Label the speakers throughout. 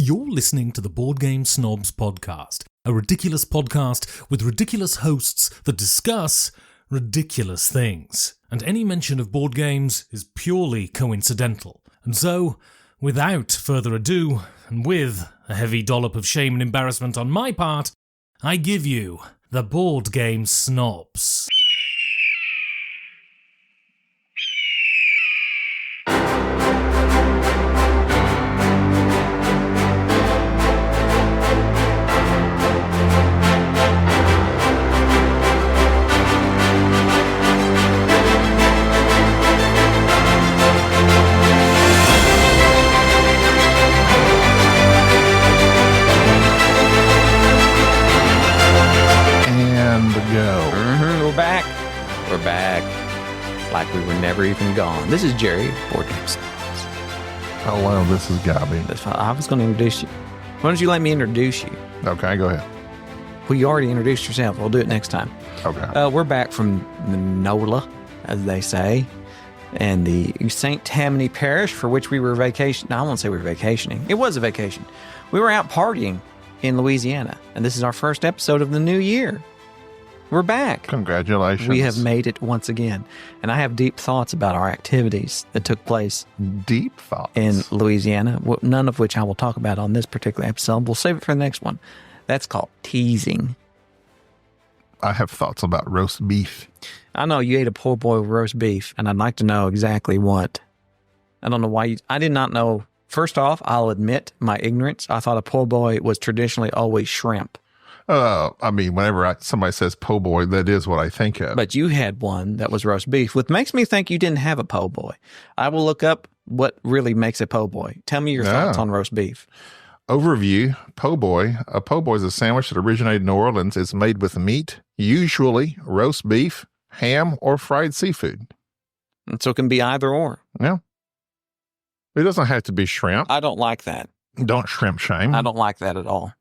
Speaker 1: You're listening to the Board Game Snobs podcast, a ridiculous podcast with ridiculous hosts that discuss ridiculous things. And any mention of board games is purely coincidental. And so, without further ado, and with a heavy dollop of shame and embarrassment on my part, I give you the Board Game Snobs.
Speaker 2: We're back like we were never even gone. This is Jerry, Board Game Snobs.
Speaker 3: Hello, this is Gabby.
Speaker 2: I was going to introduce you. Why don't you let me introduce you?
Speaker 3: Okay, go ahead.
Speaker 2: Well, you already introduced yourself. We'll do it next time.
Speaker 3: Okay.
Speaker 2: We're back from NOLA, as they say, and the St. Tammany Parish, for which we were vacationing. No, I won't say we were vacationing. It was a vacation. We were out partying in Louisiana, and this is our first episode of the new year. We're back.
Speaker 3: Congratulations.
Speaker 2: We have made it once again. And I have deep thoughts about our activities that took place
Speaker 3: Deep thoughts
Speaker 2: in Louisiana, none of which I will talk about on this particular episode. We'll save it for the next one. That's called teasing.
Speaker 3: I have thoughts about roast beef.
Speaker 2: I know you ate a poor boy roast beef, and I'd like to know exactly what. I don't know why I did not know. First off, I'll admit my ignorance. I thought a poor boy was traditionally always shrimp.
Speaker 3: I mean, whenever somebody says po' boy, that is what I think of.
Speaker 2: But you had one that was roast beef, which makes me think you didn't have a po' boy. I will look up what really makes a po' boy. Tell me your thoughts on roast beef.
Speaker 3: Overview, po' boy. A po' boy is a sandwich that originated in New Orleans. It's made with meat, usually roast beef, ham, or fried seafood.
Speaker 2: And so it can be either or.
Speaker 3: Yeah. It doesn't have to be shrimp.
Speaker 2: I don't like that.
Speaker 3: Don't shrimp shame.
Speaker 2: I don't like that at all.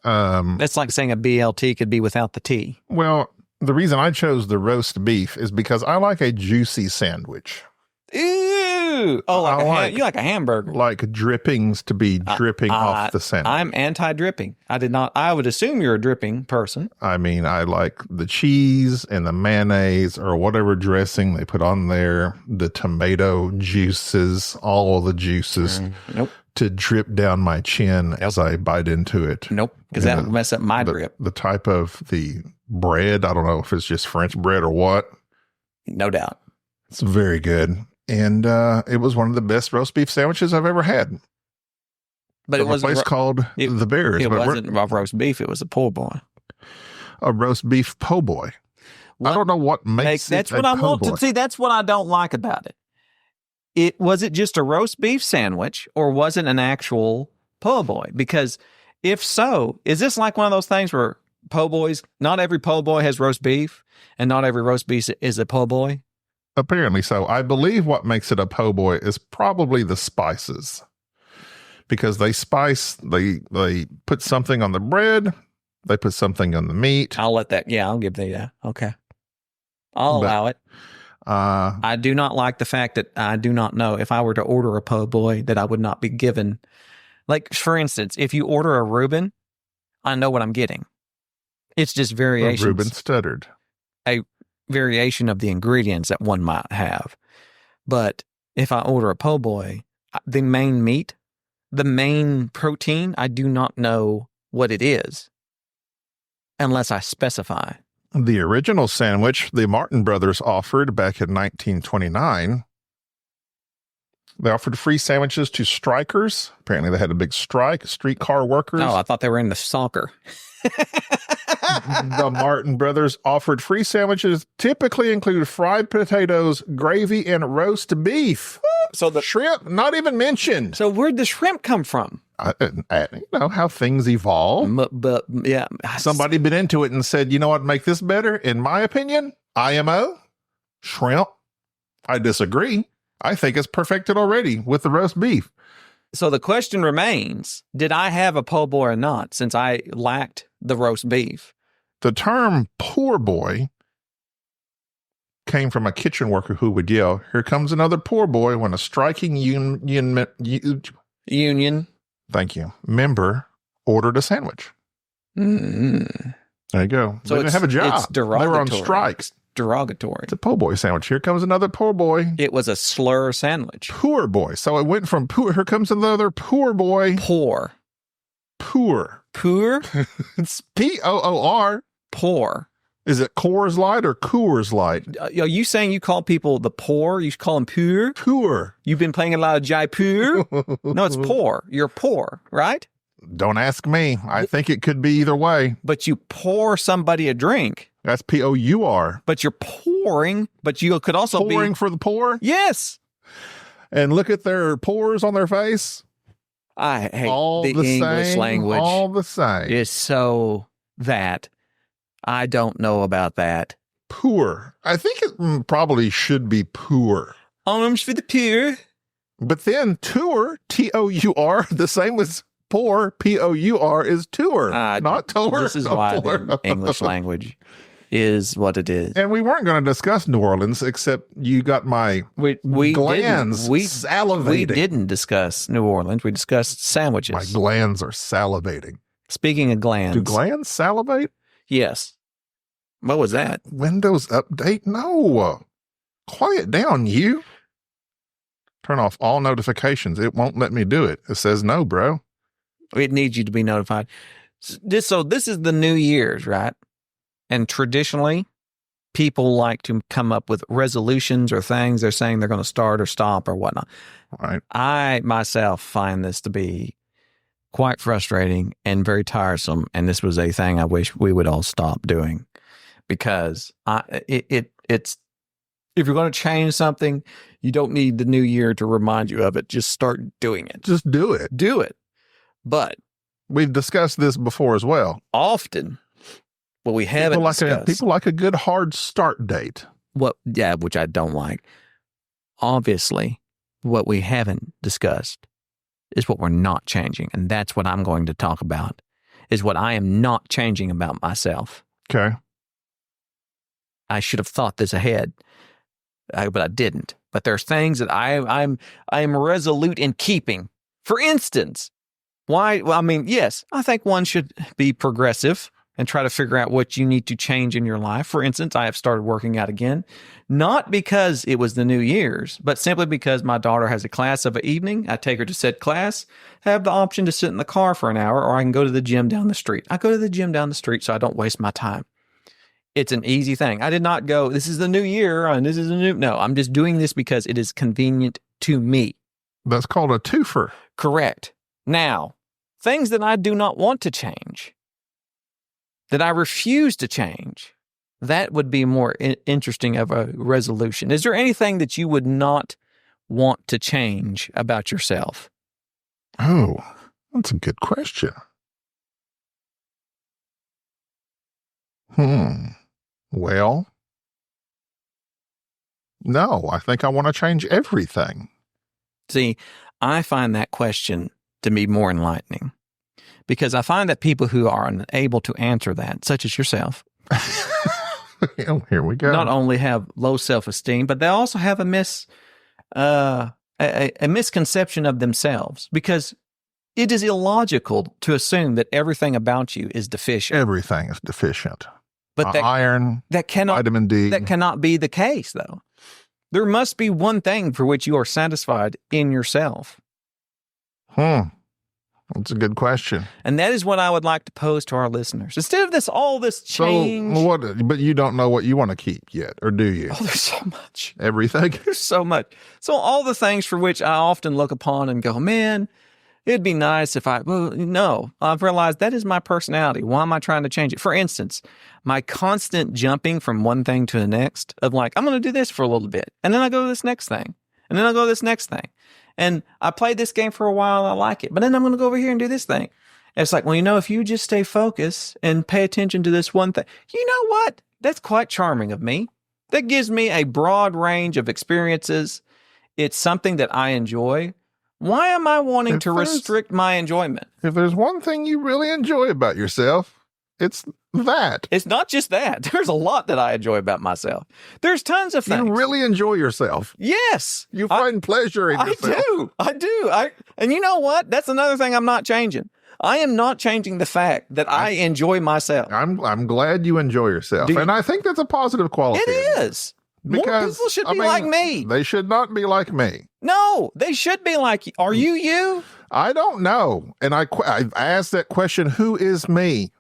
Speaker 2: That's like saying a BLT could be without the T.
Speaker 3: Well, the reason I chose the roast beef is because I like a juicy sandwich.
Speaker 2: Ew! Oh, you like a hamburger.
Speaker 3: Like drippings to be dripping off the sandwich.
Speaker 2: I'm anti-dripping. I would assume you're a dripping person.
Speaker 3: I mean, I like the cheese and the mayonnaise or whatever dressing they put on there, the tomato juices, all the juices.
Speaker 2: Nope.
Speaker 3: To drip down my chin as I bite into it.
Speaker 2: Nope, because that would mess up my drip.
Speaker 3: The type of the bread, I don't know if it's just French bread or what.
Speaker 2: No doubt.
Speaker 3: It's very good. And it was one of the best roast beef sandwiches I've ever had.
Speaker 2: But it was
Speaker 3: a place called The Bears.
Speaker 2: It wasn't a roast beef. It was a po' boy.
Speaker 3: A roast beef po' boy. I don't know what makes it
Speaker 2: that's what I want to see. That's what I don't like about it. Was it just a roast beef sandwich, or was it an actual po' boy? Because if so, is this like one of those things where po' boys, not every po' boy has roast beef, and not every roast beef is a po' boy?
Speaker 3: Apparently so. I believe what makes it a po' boy is probably the spices, because they put something on the bread, they put something on the meat.
Speaker 2: I'll give that. Okay, I'll allow it. I do not like the fact that I do not know if I were to order a po' boy that I would not be given. Like, for instance, if you order a Reuben, I know what I'm getting. It's just variations.
Speaker 3: Reuben stuttered.
Speaker 2: A variation of the ingredients that one might have. But if I order a po' boy, the main meat, the main protein, I do not know what it is unless I specify.
Speaker 3: The original sandwich the Martin Brothers offered back in 1929, they offered free sandwiches to strikers. Apparently they had a big strike, streetcar workers.
Speaker 2: Oh, I thought they were into soccer.
Speaker 3: The Martin Brothers offered free sandwiches, typically include fried potatoes, gravy, and roast beef. So the shrimp, not even mentioned.
Speaker 2: So where'd the shrimp come from?
Speaker 3: You know how things evolve.
Speaker 2: But yeah.
Speaker 3: Somebody been into it and said, you know what, make this better? In my opinion, IMO, shrimp. I disagree. I think it's perfected already with the roast beef.
Speaker 2: So the question remains, did I have a po' boy or not, since I lacked the roast beef?
Speaker 3: The term poor boy came from a kitchen worker who would yell, "Here comes another poor boy," when a striking union Thank you. Member ordered a sandwich.
Speaker 2: Mm.
Speaker 3: There you go.
Speaker 2: So
Speaker 3: they didn't have a job.
Speaker 2: It's derogatory.
Speaker 3: They were on strike.
Speaker 2: It's derogatory.
Speaker 3: It's a po' boy sandwich. Here comes another po' boy.
Speaker 2: It was a slur sandwich.
Speaker 3: Poor boy. So it went from poor. Here comes another poor boy.
Speaker 2: Poor.
Speaker 3: Poor.
Speaker 2: Poor?
Speaker 3: It's Poor.
Speaker 2: Poor.
Speaker 3: Is it Coors Light or Coors Light?
Speaker 2: Are you saying you call people the poor? You call them poor?
Speaker 3: Poor.
Speaker 2: You've been playing a lot of Jaipur? No, it's poor. You're poor, right?
Speaker 3: Don't ask me. I think it could be either way.
Speaker 2: But you pour somebody a drink.
Speaker 3: That's Pour.
Speaker 2: But you're pouring, but you could also
Speaker 3: Pouring for the poor?
Speaker 2: Yes.
Speaker 3: And look at their pores on their face.
Speaker 2: I hate
Speaker 3: All
Speaker 2: the
Speaker 3: the
Speaker 2: English
Speaker 3: same,
Speaker 2: language.
Speaker 3: all the same.
Speaker 2: Is so that. I don't know about that.
Speaker 3: Poor. I think it probably should be poor.
Speaker 2: Arms for the poor.
Speaker 3: But then tour, Tour, the same as poor, Pour, is tour, not tour.
Speaker 2: This is why the English language is what it is.
Speaker 3: And we weren't going to discuss New Orleans, except you got my glands salivating.
Speaker 2: We didn't discuss New Orleans. We discussed sandwiches.
Speaker 3: My glands are salivating.
Speaker 2: Speaking of glands.
Speaker 3: Do glands salivate?
Speaker 2: Yes. What was that?
Speaker 3: Windows update? No. Quiet down, you. Turn off all notifications. It won't let me do it. It says no, bro.
Speaker 2: It needs you to be notified. So this is the New Year's, right? And traditionally, people like to come up with resolutions or things they're saying they're going to start or stop or whatnot.
Speaker 3: Right.
Speaker 2: I myself find this to be quite frustrating and very tiresome. And this was a thing I wish we would all stop doing, because it's if you're going to change something, you don't need the new year to remind you of it. Just start doing it.
Speaker 3: Just do it.
Speaker 2: Do it. But
Speaker 3: we've discussed this before as well.
Speaker 2: Often, what we haven't discussed.
Speaker 3: People like a good hard start date.
Speaker 2: Which I don't like. Obviously, what we haven't discussed is what we're not changing. And that's what I'm going to talk about, is what I am not changing about myself.
Speaker 3: Okay.
Speaker 2: I should have thought this ahead, but I didn't. But there's things that I'm resolute in keeping. For instance, why? Well, I mean, yes, I think one should be progressive and try to figure out what you need to change in your life. For instance, I have started working out again, not because it was the New Year's, but simply because my daughter has a class of an evening. I take her to said class, have the option to sit in the car for an hour, or I can go to the gym down the street. I go to the gym down the street so I don't waste my time. It's an easy thing. I did not go, this is the new year and this is a new. No, I'm just doing this because it is convenient to me.
Speaker 3: That's called a twofer.
Speaker 2: Correct. Now, things that I do not want to change, that I refuse to change, that would be more interesting of a resolution. Is there anything that you would not want to change about yourself?
Speaker 3: Oh, that's a good question. Well, no, I think I want to change everything.
Speaker 2: See, I find that question to be more enlightening, because I find that people who are unable to answer that, such as yourself,
Speaker 3: here we go,
Speaker 2: not only have low self-esteem, but they also have a misconception of themselves, because it is illogical to assume that everything about you is deficient.
Speaker 3: Everything is deficient.
Speaker 2: But
Speaker 3: iron, vitamin D.
Speaker 2: That cannot be the case, though. There must be one thing for which you are satisfied in yourself.
Speaker 3: That's a good question.
Speaker 2: And that is what I would like to pose to our listeners. Instead of all this change.
Speaker 3: So but you don't know what you want to keep yet, or do you?
Speaker 2: Oh, there's so much.
Speaker 3: Everything?
Speaker 2: There's so much. So all the things for which I often look upon and go, man, it'd be nice if no, I've realized that is my personality. Why am I trying to change it? For instance, my constant jumping from one thing to the next of like, I'm going to do this for a little bit. And then I go to this next thing. And then I'll go to this next thing. And I played this game for a while and I like it. But then I'm going to go over here and do this thing. And it's like, well, if you just stay focused and pay attention to this one thing, you know what? That's quite charming of me. That gives me a broad range of experiences. It's something that I enjoy. Why am I wanting to restrict my enjoyment?
Speaker 3: If there's one thing you really enjoy about yourself, it's that.
Speaker 2: It's not just that. There's a lot that I enjoy about myself. There's tons of things.
Speaker 3: You really enjoy yourself.
Speaker 2: Yes.
Speaker 3: You find pleasure in yourself.
Speaker 2: I do. And you know what? That's another thing I'm not changing. I am not changing the fact that I enjoy myself.
Speaker 3: I'm glad you enjoy yourself. And I think that's a positive quality.
Speaker 2: It is. More people should be like me.
Speaker 3: They should not be like me.
Speaker 2: No, they should be like you. Are you?
Speaker 3: I don't know. And I've asked that question, who is me?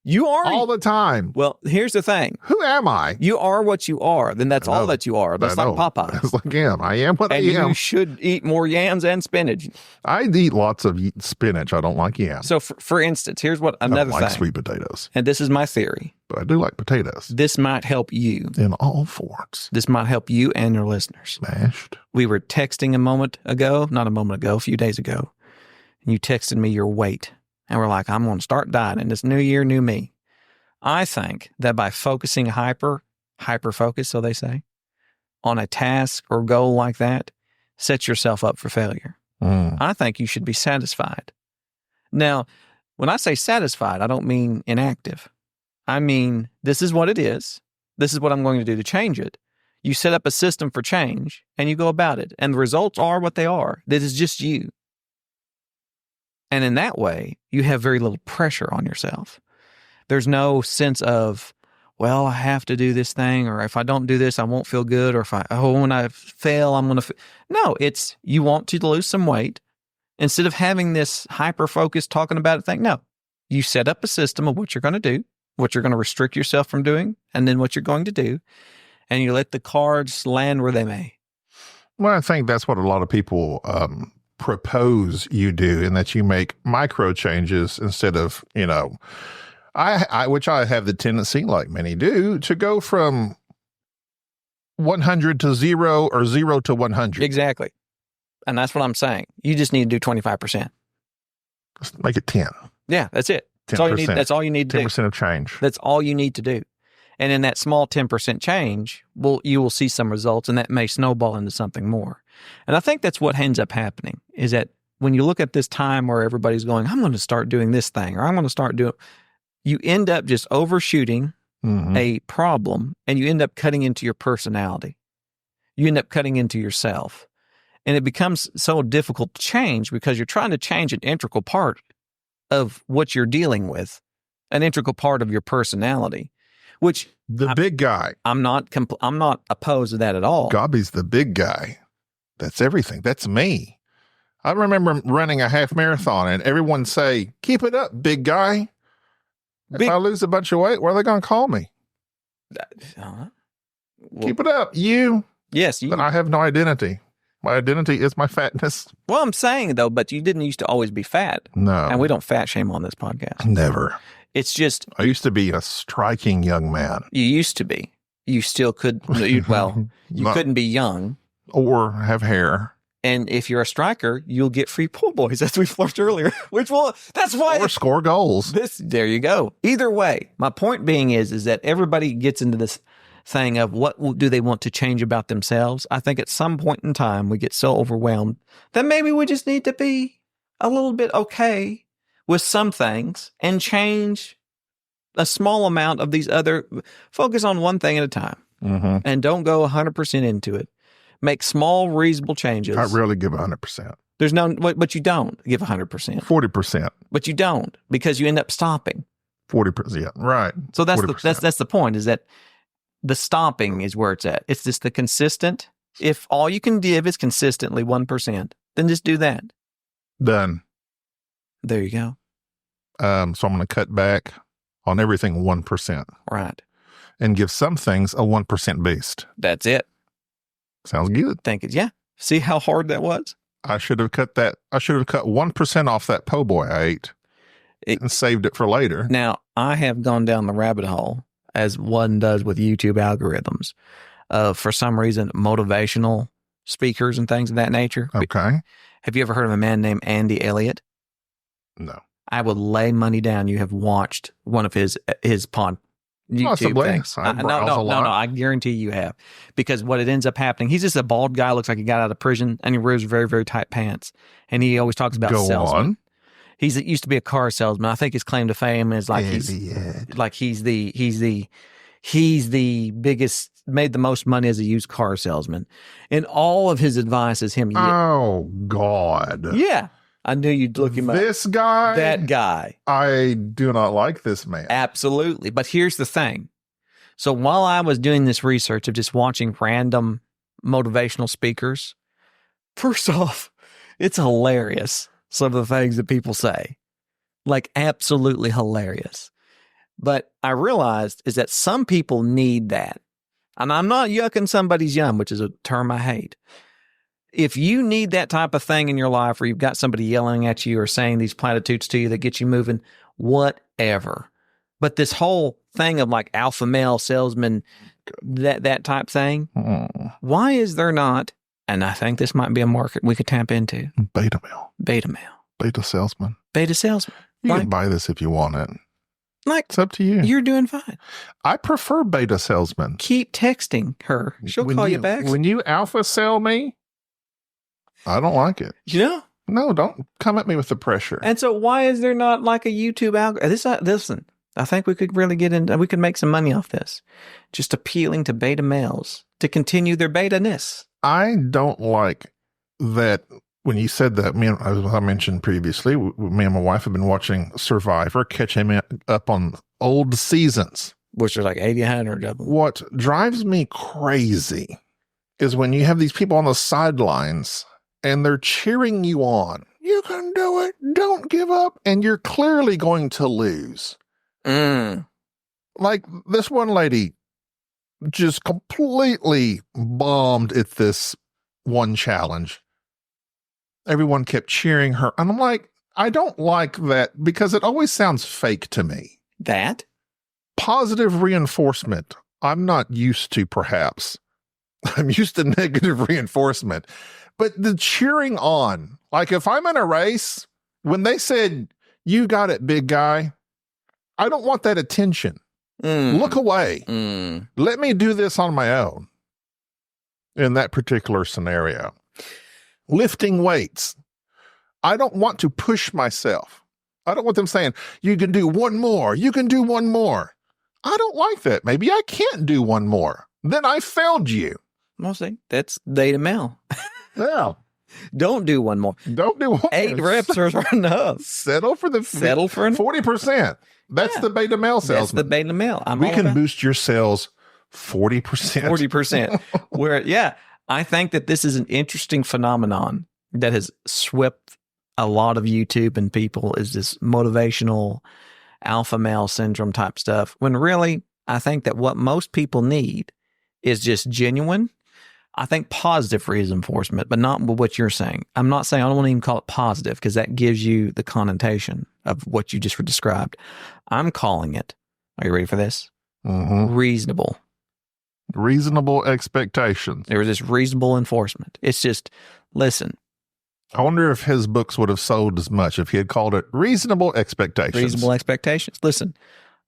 Speaker 2: You are.
Speaker 3: All the time.
Speaker 2: Well, here's the thing.
Speaker 3: Who am I?
Speaker 2: You are what you are. Then that's all that you are. That's like Popeye.
Speaker 3: That's like him. I am what I am.
Speaker 2: And you should eat more yams and spinach.
Speaker 3: I eat lots of spinach. I don't like yams.
Speaker 2: So, for instance, here's what another thing.
Speaker 3: I don't like sweet potatoes.
Speaker 2: And this is my theory.
Speaker 3: But I do like potatoes.
Speaker 2: This might help you.
Speaker 3: In all forms.
Speaker 2: This might help you and your listeners.
Speaker 3: Mashed.
Speaker 2: We were texting a few days ago. And you texted me your weight. And we're like, I'm going to start dieting. This new year, new me. I think that by focusing hyper focus, so they say, on a task or goal like that, sets yourself up for failure. I think you should be satisfied. Now, when I say satisfied, I don't mean inactive. I mean, this is what it is. This is what I'm going to do to change it. You set up a system for change and you go about it. And the results are what they are. That is just you. And in that way, you have very little pressure on yourself. There's no sense of, well, I have to do this thing, or if I don't do this, I won't feel good, or when I fail, I'm going to No, it's you want to lose some weight. Instead of having this hyper-focused talking about it thing, no. You set up a system of what you're going to do, what you're going to restrict yourself from doing, and then what you're going to do, and you let the cards land where they may.
Speaker 3: Well, I think that's what a lot of people propose you do, in that you make micro changes instead of, which I have the tendency, like many do, to go from 100 to 0 or 0 to 100.
Speaker 2: Exactly. And that's what I'm saying. You just need to do 25%.
Speaker 3: Just make it 10.
Speaker 2: Yeah, that's it. That's all you need. That's all you need to
Speaker 3: 10%
Speaker 2: do.
Speaker 3: of change.
Speaker 2: That's all you need to do. And in that small 10% change, you will see some results, and that may snowball into something more. And I think that's what ends up happening, is that when you look at this time where everybody's going, I'm going to start doing this thing, or I'm going to start doing, you end up just overshooting a problem, and you end up cutting into your personality. You end up cutting into yourself. And it becomes so difficult to change because you're trying to change an integral part of what you're dealing with, an integral part of your personality, which
Speaker 3: big guy.
Speaker 2: I'm not opposed to that at all.
Speaker 3: Gobby's the big guy. That's everything. That's me. I remember running a half marathon and everyone say, keep it up, big guy. If I lose a bunch of weight, what are they going to call me? Keep it up, you.
Speaker 2: Yes. You.
Speaker 3: But I have no identity. My identity is my fatness.
Speaker 2: Well, I'm saying, though, but you didn't used to always be fat.
Speaker 3: No.
Speaker 2: And we don't fat shame on this podcast.
Speaker 3: Never.
Speaker 2: It's just.
Speaker 3: I used to be a striking young man.
Speaker 2: You used to be. You still could. You couldn't be young.
Speaker 3: Or have hair.
Speaker 2: And if you're a striker, you'll get free pool boys, as we flushed earlier. That's why.
Speaker 3: Or score goals.
Speaker 2: There you go. Either way, my point being is that everybody gets into this thing of what do they want to change about themselves. I think at some point in time, we get so overwhelmed that maybe we just need to be a little bit okay with some things and change a small amount of these other, focus on one thing at a time and don't go 100% into it. Make small, reasonable changes.
Speaker 3: I rarely give 100%.
Speaker 2: There's no, but you don't give 100%.
Speaker 3: 40%.
Speaker 2: But you don't, because you end up stopping.
Speaker 3: 40%, right.
Speaker 2: So that's the point, is that the stopping is where it's at. It's just the consistent. If all you can give is consistently 1%, then just do that.
Speaker 3: Done.
Speaker 2: There you go.
Speaker 3: So I'm going to cut back on everything 1%.
Speaker 2: Right.
Speaker 3: And give some things a 1% boost.
Speaker 2: That's it.
Speaker 3: Sounds good.
Speaker 2: Yeah. See how hard that was?
Speaker 3: I should have cut 1% off that po' boy I ate and saved it for later.
Speaker 2: Now, I have gone down the rabbit hole, as one does with YouTube algorithms, for some reason, motivational speakers and things of that nature.
Speaker 3: Okay.
Speaker 2: Have you ever heard of a man named Andy Elliott?
Speaker 3: No.
Speaker 2: I would lay money down you have watched one of his YouTube
Speaker 3: Possibly.
Speaker 2: things. No, I guarantee you have. Because what it ends up happening, he's just a bald guy, looks like he got out of prison, and he wears very, very tight pants. And he always talks about salesmen. He used to be a car salesman. I think his claim to fame is like he's the biggest, made the most money as a used car salesman. And all of his advice is him.
Speaker 3: Oh, God.
Speaker 2: Yeah. I knew you'd look him up.
Speaker 3: This guy?
Speaker 2: That guy.
Speaker 3: I do not like this man.
Speaker 2: Absolutely. But here's the thing. So while I was doing this research of just watching random motivational speakers, first off, it's hilarious, some of the things that people say. Like, absolutely hilarious. But I realized is that some people need that. And I'm not yucking somebody's yum, which is a term I hate. If you need that type of thing in your life where you've got somebody yelling at you or saying these platitudes to you that get you moving, whatever. But this whole thing of like alpha male salesman, that type thing, why is there not, and I think this might be a market we could tap into.
Speaker 3: Beta male. Beta salesman. You can buy this if you want it.
Speaker 2: Like,
Speaker 3: it's up to you.
Speaker 2: You're doing fine.
Speaker 3: I prefer beta salesmen.
Speaker 2: Keep texting her. She'll call you back.
Speaker 3: When you alpha sell me, I don't like it. No, don't come at me with the pressure.
Speaker 2: And so why is there not like a YouTube algorithm? Listen, I think we could really we could make some money off this. Just appealing to beta males to continue their beta-ness.
Speaker 3: I don't like that. When you said that, as I mentioned previously, me and my wife have been watching Survivor, catching up on old seasons.
Speaker 2: Which are like 80, 100 of them.
Speaker 3: What drives me crazy is when you have these people on the sidelines and they're cheering you on. You can do it. Don't give up. And you're clearly going to lose. Like this one lady just completely bombed at this one challenge. Everyone kept cheering her. And I'm like, I don't like that because it always sounds fake to me.
Speaker 2: That?
Speaker 3: Positive reinforcement. I'm not used to, perhaps. I'm used to negative reinforcement. But the cheering on, like if I'm in a race, when they said, you got it, big guy, I don't want that attention. Look away. Let me do this on my own. In that particular scenario. Lifting weights. I don't want to push myself. I don't want them saying, you can do one more. You can do one more. I don't like that. Maybe I can't do one more. Then I failed you.
Speaker 2: Well, see, that's beta male.
Speaker 3: Yeah.
Speaker 2: Don't do one more.
Speaker 3: Don't do one.
Speaker 2: 8 reps are enough.
Speaker 3: Settle for 40%. That's the beta male salesman. That's
Speaker 2: the beta male.
Speaker 3: We can boost your sales 40%.
Speaker 2: 40%. Where, I think that this is an interesting phenomenon that has swept a lot of YouTube and people is this motivational alpha male syndrome type stuff. When really, I think that what most people need is just genuine, I think positive reinforcement, but not what you're saying. I'm not saying, I don't want to even call it positive because that gives you the connotation of what you just described. I'm calling it, are you ready for this? Reasonable.
Speaker 3: Reasonable expectations.
Speaker 2: There was this reasonable enforcement. It's just, listen.
Speaker 3: I wonder if his books would have sold as much if he had called it reasonable expectations.
Speaker 2: Reasonable expectations. Listen,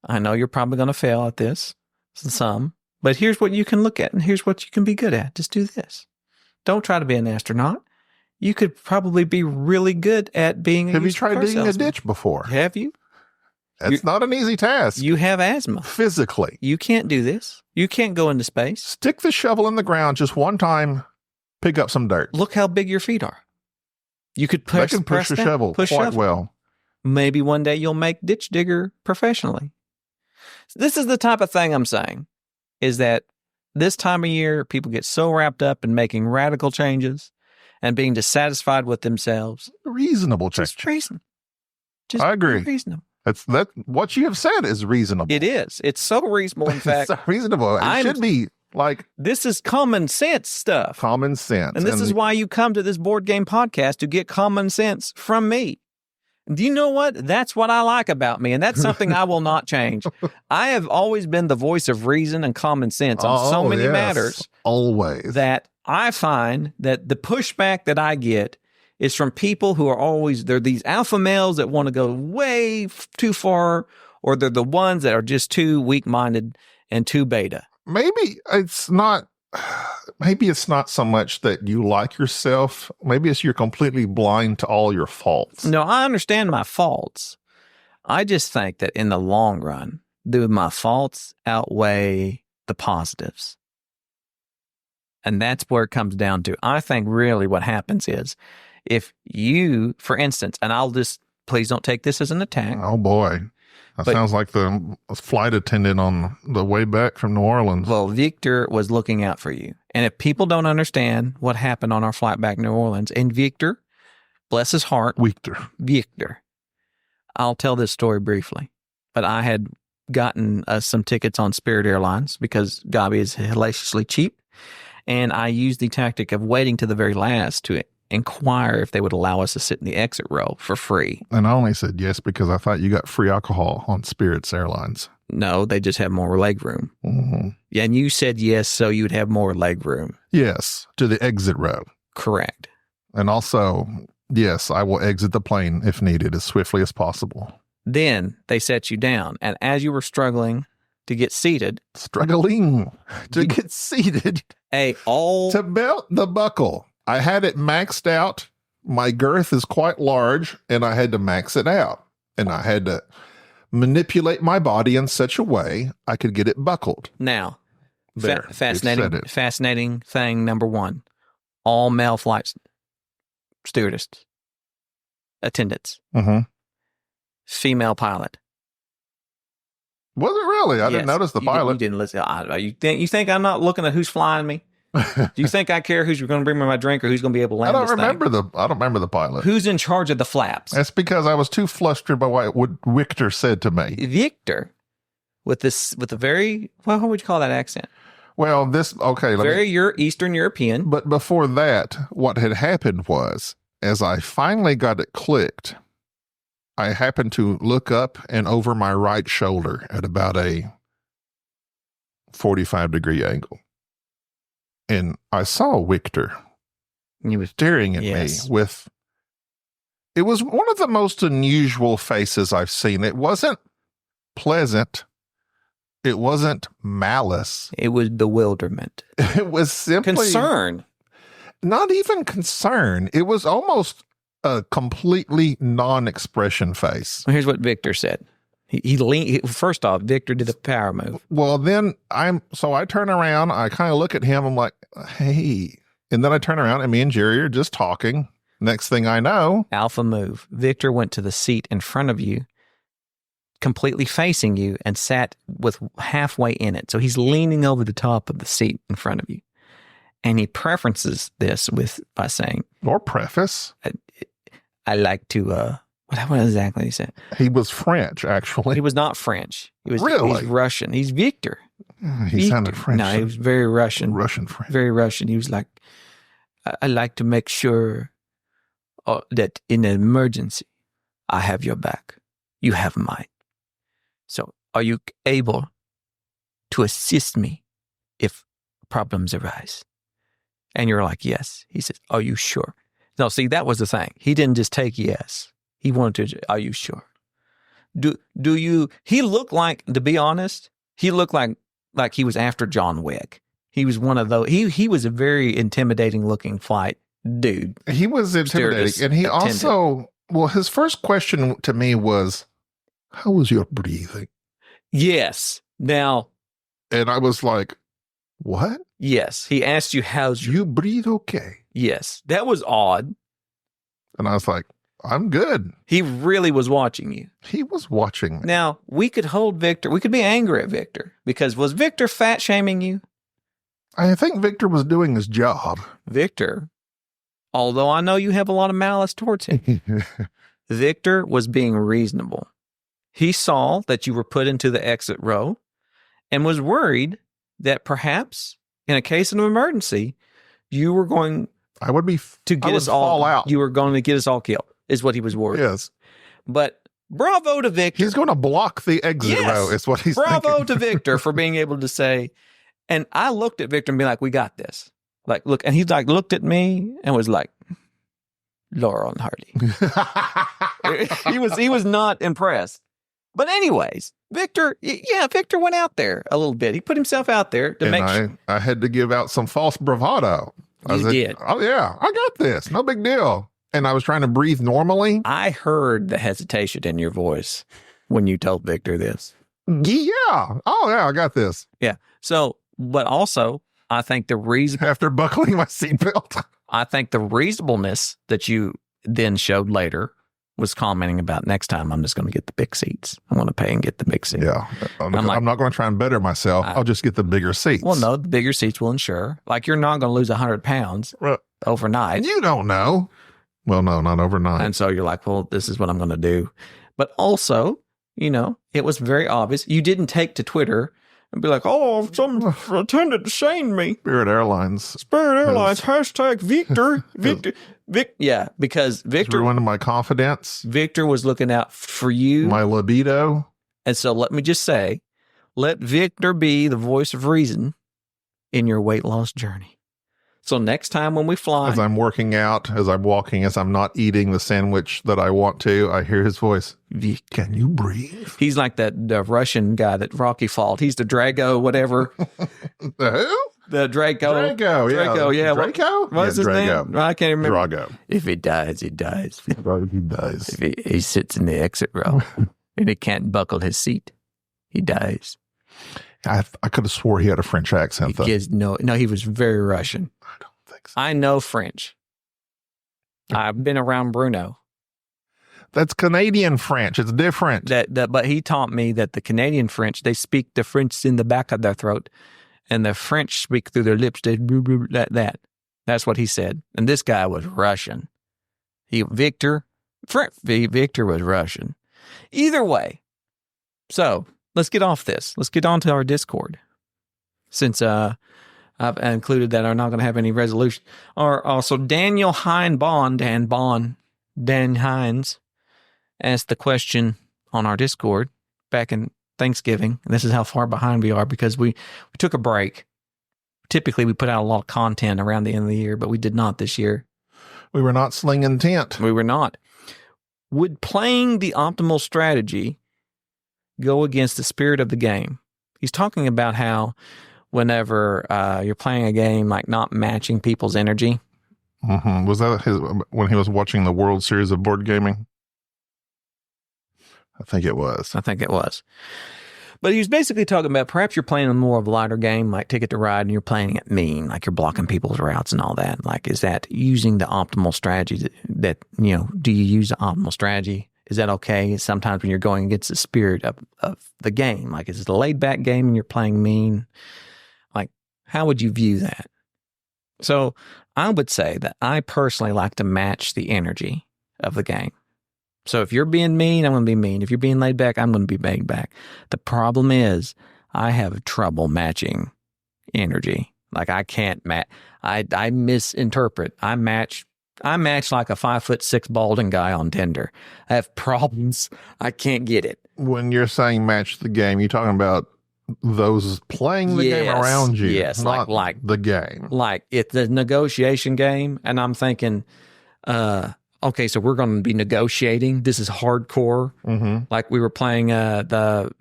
Speaker 2: I know you're probably going to fail at this, some, but here's what you can look at and here's what you can be good at. Just do this. Don't try to be an astronaut. You could probably be really good at being a
Speaker 3: Have you tried digging
Speaker 2: salesman.
Speaker 3: a ditch before?
Speaker 2: Have you?
Speaker 3: That's not an easy task.
Speaker 2: You have asthma.
Speaker 3: Physically.
Speaker 2: You can't do this. You can't go into space.
Speaker 3: Stick the shovel in the ground just one time, pick up some dirt.
Speaker 2: Look how big your feet are. You could push
Speaker 3: the shovel quite well.
Speaker 2: Maybe one day you'll make ditch digger professionally. This is the type of thing I'm saying, is that this time of year, people get so wrapped up in making radical changes and being dissatisfied with themselves.
Speaker 3: Reasonable change.
Speaker 2: Just reason. Just
Speaker 3: I agree.
Speaker 2: Reasonable.
Speaker 3: That what you have said is reasonable.
Speaker 2: It is. It's so reasonable. In fact,
Speaker 3: it's so reasonable. It should be like
Speaker 2: this is common sense stuff.
Speaker 3: Common sense,
Speaker 2: and this is why you come to this board game podcast to get common sense from me. Do you know what? That's what I like about me, and that's something I will not change. I have always been the voice of reason and common sense on so many matters.
Speaker 3: Always.
Speaker 2: That I find that the pushback that I get is from people who are always, they're these alpha males that want to go way too far, or they're the ones that are just too weak-minded and too beta.
Speaker 3: Maybe it's not maybe it's not so much that you like yourself. Maybe it's you're completely blind to all your faults.
Speaker 2: No, I understand my faults. I just think that in the long run, my faults outweigh the positives. And that's where it comes down to. I think really what happens is if you, for instance, and please don't take this as an attack.
Speaker 3: Oh boy. That sounds like the flight attendant on the way back from New Orleans.
Speaker 2: Well, Victor was looking out for you. And if people don't understand what happened on our flight back to New Orleans, and Victor, bless his heart, Victor, I'll tell this story briefly. But I had gotten some tickets on Spirit Airlines because Gabi is hellaciously cheap. And I used the tactic of waiting to the very last to inquire if they would allow us to sit in the exit row for free.
Speaker 3: And I only said yes because I thought you got free alcohol on Spirit's Airlines.
Speaker 2: No, they just have more leg room.
Speaker 3: Mm-hmm.
Speaker 2: Yeah, and you said yes, so you would have more leg room.
Speaker 3: Yes, to the exit row.
Speaker 2: Correct.
Speaker 3: And also, yes, I will exit the plane if needed as swiftly as possible.
Speaker 2: Then they set you down, and as you were struggling to get seated.
Speaker 3: To get seated.
Speaker 2: To
Speaker 3: belt the buckle. I had it maxed out. My girth is quite large, and I had to max it out. And I had to manipulate my body in such a way I could get it buckled.
Speaker 2: Now, fascinating thing number one. All male flight stewardess, attendants, female pilot.
Speaker 3: Was it really? I didn't notice the pilot.
Speaker 2: You didn't listen. You think I'm not looking at who's flying me? Do you think I care who's going to bring me my drink or who's going to be able to land
Speaker 3: I don't remember the pilot.
Speaker 2: Who's in charge of the flaps?
Speaker 3: That's because I was too flustered by what Victor said to me.
Speaker 2: Victor, with a very, how would you call that accent?
Speaker 3: Well,
Speaker 2: Eastern European.
Speaker 3: But before that, what had happened was, as I finally got it clicked, I happened to look up and over my right shoulder at about a 45-degree angle. And I saw Victor. He was staring at me with, it was one of the most unusual faces I've seen. It wasn't pleasant. It wasn't malice.
Speaker 2: It was bewilderment.
Speaker 3: It was simply
Speaker 2: concern.
Speaker 3: Not even concern. It was almost a completely non-expression face.
Speaker 2: Well, here's what Victor said. He leaned. First off, Victor did a power move.
Speaker 3: Well, then I turn around. I kind of look at him. I'm like, hey. And then I turn around and me and Jerry are just talking. Next thing I know.
Speaker 2: Alpha move. Victor went to the seat in front of you, completely facing you, and sat with halfway in it. So he's leaning over the top of the seat in front of you. And he preferences this by saying.
Speaker 3: Or preface.
Speaker 2: I like to, what exactly he said?
Speaker 3: He was French, actually.
Speaker 2: He was not French. He's Russian. He's Victor.
Speaker 3: He sounded French.
Speaker 2: No, he was very Russian.
Speaker 3: Russian French.
Speaker 2: Very Russian. He was like, I like to make sure that in an emergency, I have your back. You have mine. So are you able to assist me if problems arise? And you're like, yes. He says, are you sure? No, see, that was the thing. He didn't just take yes. He wanted to, are you sure? Do you, he looked like, to be honest, he looked like he was after John Wick. He was one of those, he was a very intimidating looking flight dude.
Speaker 3: He was intimidating. And he also, his first question to me was, how was your breathing?
Speaker 2: Yes. Now.
Speaker 3: And I was like, what?
Speaker 2: Yes. He asked you,
Speaker 3: you breathe okay?
Speaker 2: Yes. That was odd.
Speaker 3: And I was like, I'm good.
Speaker 2: He really was watching you.
Speaker 3: He was watching me.
Speaker 2: Now, we could hold Victor. We could be angry at Victor because was Victor fat shaming you?
Speaker 3: I think Victor was doing his job.
Speaker 2: Victor, although I know you have a lot of malice towards him, Victor was being reasonable. He saw that you were put into the exit row and was worried that perhaps in a case of an emergency, you were going to get us all out. You were going to get us all killed, is what he was worried.
Speaker 3: Yes.
Speaker 2: But bravo to Victor.
Speaker 3: He's going to block the exit row, is what he's
Speaker 2: bravo
Speaker 3: thinking.
Speaker 2: to Victor for being able to say, and I looked at Victor and be like, we got this. Like, look, and he's like, looked at me and was like, Laurel and Hardy. He was not impressed. But anyways, Victor went out there a little bit. He put himself out there to make sure.
Speaker 3: I had to give out some false bravado. I
Speaker 2: did.
Speaker 3: Oh, yeah, I got this. No big deal. And I was trying to breathe normally.
Speaker 2: I heard the hesitation in your voice when you told Victor this.
Speaker 3: Yeah. Oh, yeah, I got this.
Speaker 2: Yeah. So, but also, I think the reason
Speaker 3: After buckling my seatbelt.
Speaker 2: I think the reasonableness that you then showed later was commenting about next time I'm just going to get the big seats. I'm going to pay and get the big seats.
Speaker 3: Yeah. I'm not going to try and better myself. I'll just get the bigger seats.
Speaker 2: Well, no, the bigger seats will ensure. Like you're not going to lose 100 pounds overnight.
Speaker 3: You don't know. Well, no, not overnight.
Speaker 2: And so you're like, well, this is what I'm going to do. But also, it was very obvious. You didn't take to Twitter and be like, oh, some attendant shamed me.
Speaker 3: Spirit Airlines,
Speaker 2: hashtag Victor. Yeah, because Victor
Speaker 3: ruined my confidence.
Speaker 2: Victor was looking out for you.
Speaker 3: My libido.
Speaker 2: And so let me just say, let Victor be the voice of reason in your weight loss journey. So next time when we fly.
Speaker 3: As I'm working out, as I'm walking, as I'm not eating the sandwich that I want to, I hear his voice. Can you breathe?
Speaker 2: He's like the Russian guy that Rocky fought. He's the Drago, whatever.
Speaker 3: The who?
Speaker 2: The Draco.
Speaker 3: Draco, yeah.
Speaker 2: Draco? What's his name? I can't remember.
Speaker 3: Drago.
Speaker 2: If he dies, he dies.
Speaker 3: He dies.
Speaker 2: If he sits in the exit row and he can't buckle his seat, he dies.
Speaker 3: I could have swore he had a French accent, though.
Speaker 2: No, he was very Russian.
Speaker 3: I don't think so.
Speaker 2: I know French. I've been around Bruno.
Speaker 3: That's Canadian French. It's different.
Speaker 2: But he taught me that the Canadian French, they speak the French in the back of their throat, and the French speak through their lips. They that. That's what he said. And this guy was Russian. Victor was Russian. Either way. So let's get off this. Let's get on to our Discord. Since I've included that are not going to have any resolution. Or also Daniel Dan Hines asked the question on our Discord back in Thanksgiving. And this is how far behind we are because we took a break. Typically, we put out a lot of content around the end of the year, but we did not this year.
Speaker 3: We were not slinging tent.
Speaker 2: We were not. Would playing the optimal strategy go against the spirit of the game? He's talking about how whenever you're playing a game, like not matching people's energy.
Speaker 3: Mm-hmm. Was that when he was watching the World Series of Board Gaming? I think it was. But he was basically talking about perhaps you're playing a more of a lighter game, like Ticket to Ride, and you're playing it mean, like you're blocking people's routes and all that. Like, is that using the optimal strategy that do you use the optimal strategy? Is that okay? Sometimes when you're going against the spirit of the game, like is it a laid back game and you're playing mean? Like, how would you view that? So I would say that I personally like to match the energy of the game. So if you're being mean, I'm going to be mean. If you're being laid back, I'm going to be laid back. The problem is I have trouble matching energy. Like I can't match. I misinterpret. I match like a 5'6" balding guy on Tinder. I have problems. I can't get it. When you're saying match the game, you're talking about those playing the game around you.
Speaker 2: Yes,
Speaker 3: not
Speaker 2: like
Speaker 3: the game.
Speaker 2: Like it's a negotiation game, and I'm thinking, okay, so we're going to be negotiating. This is hardcore. Mm-hmm. Like we were playing the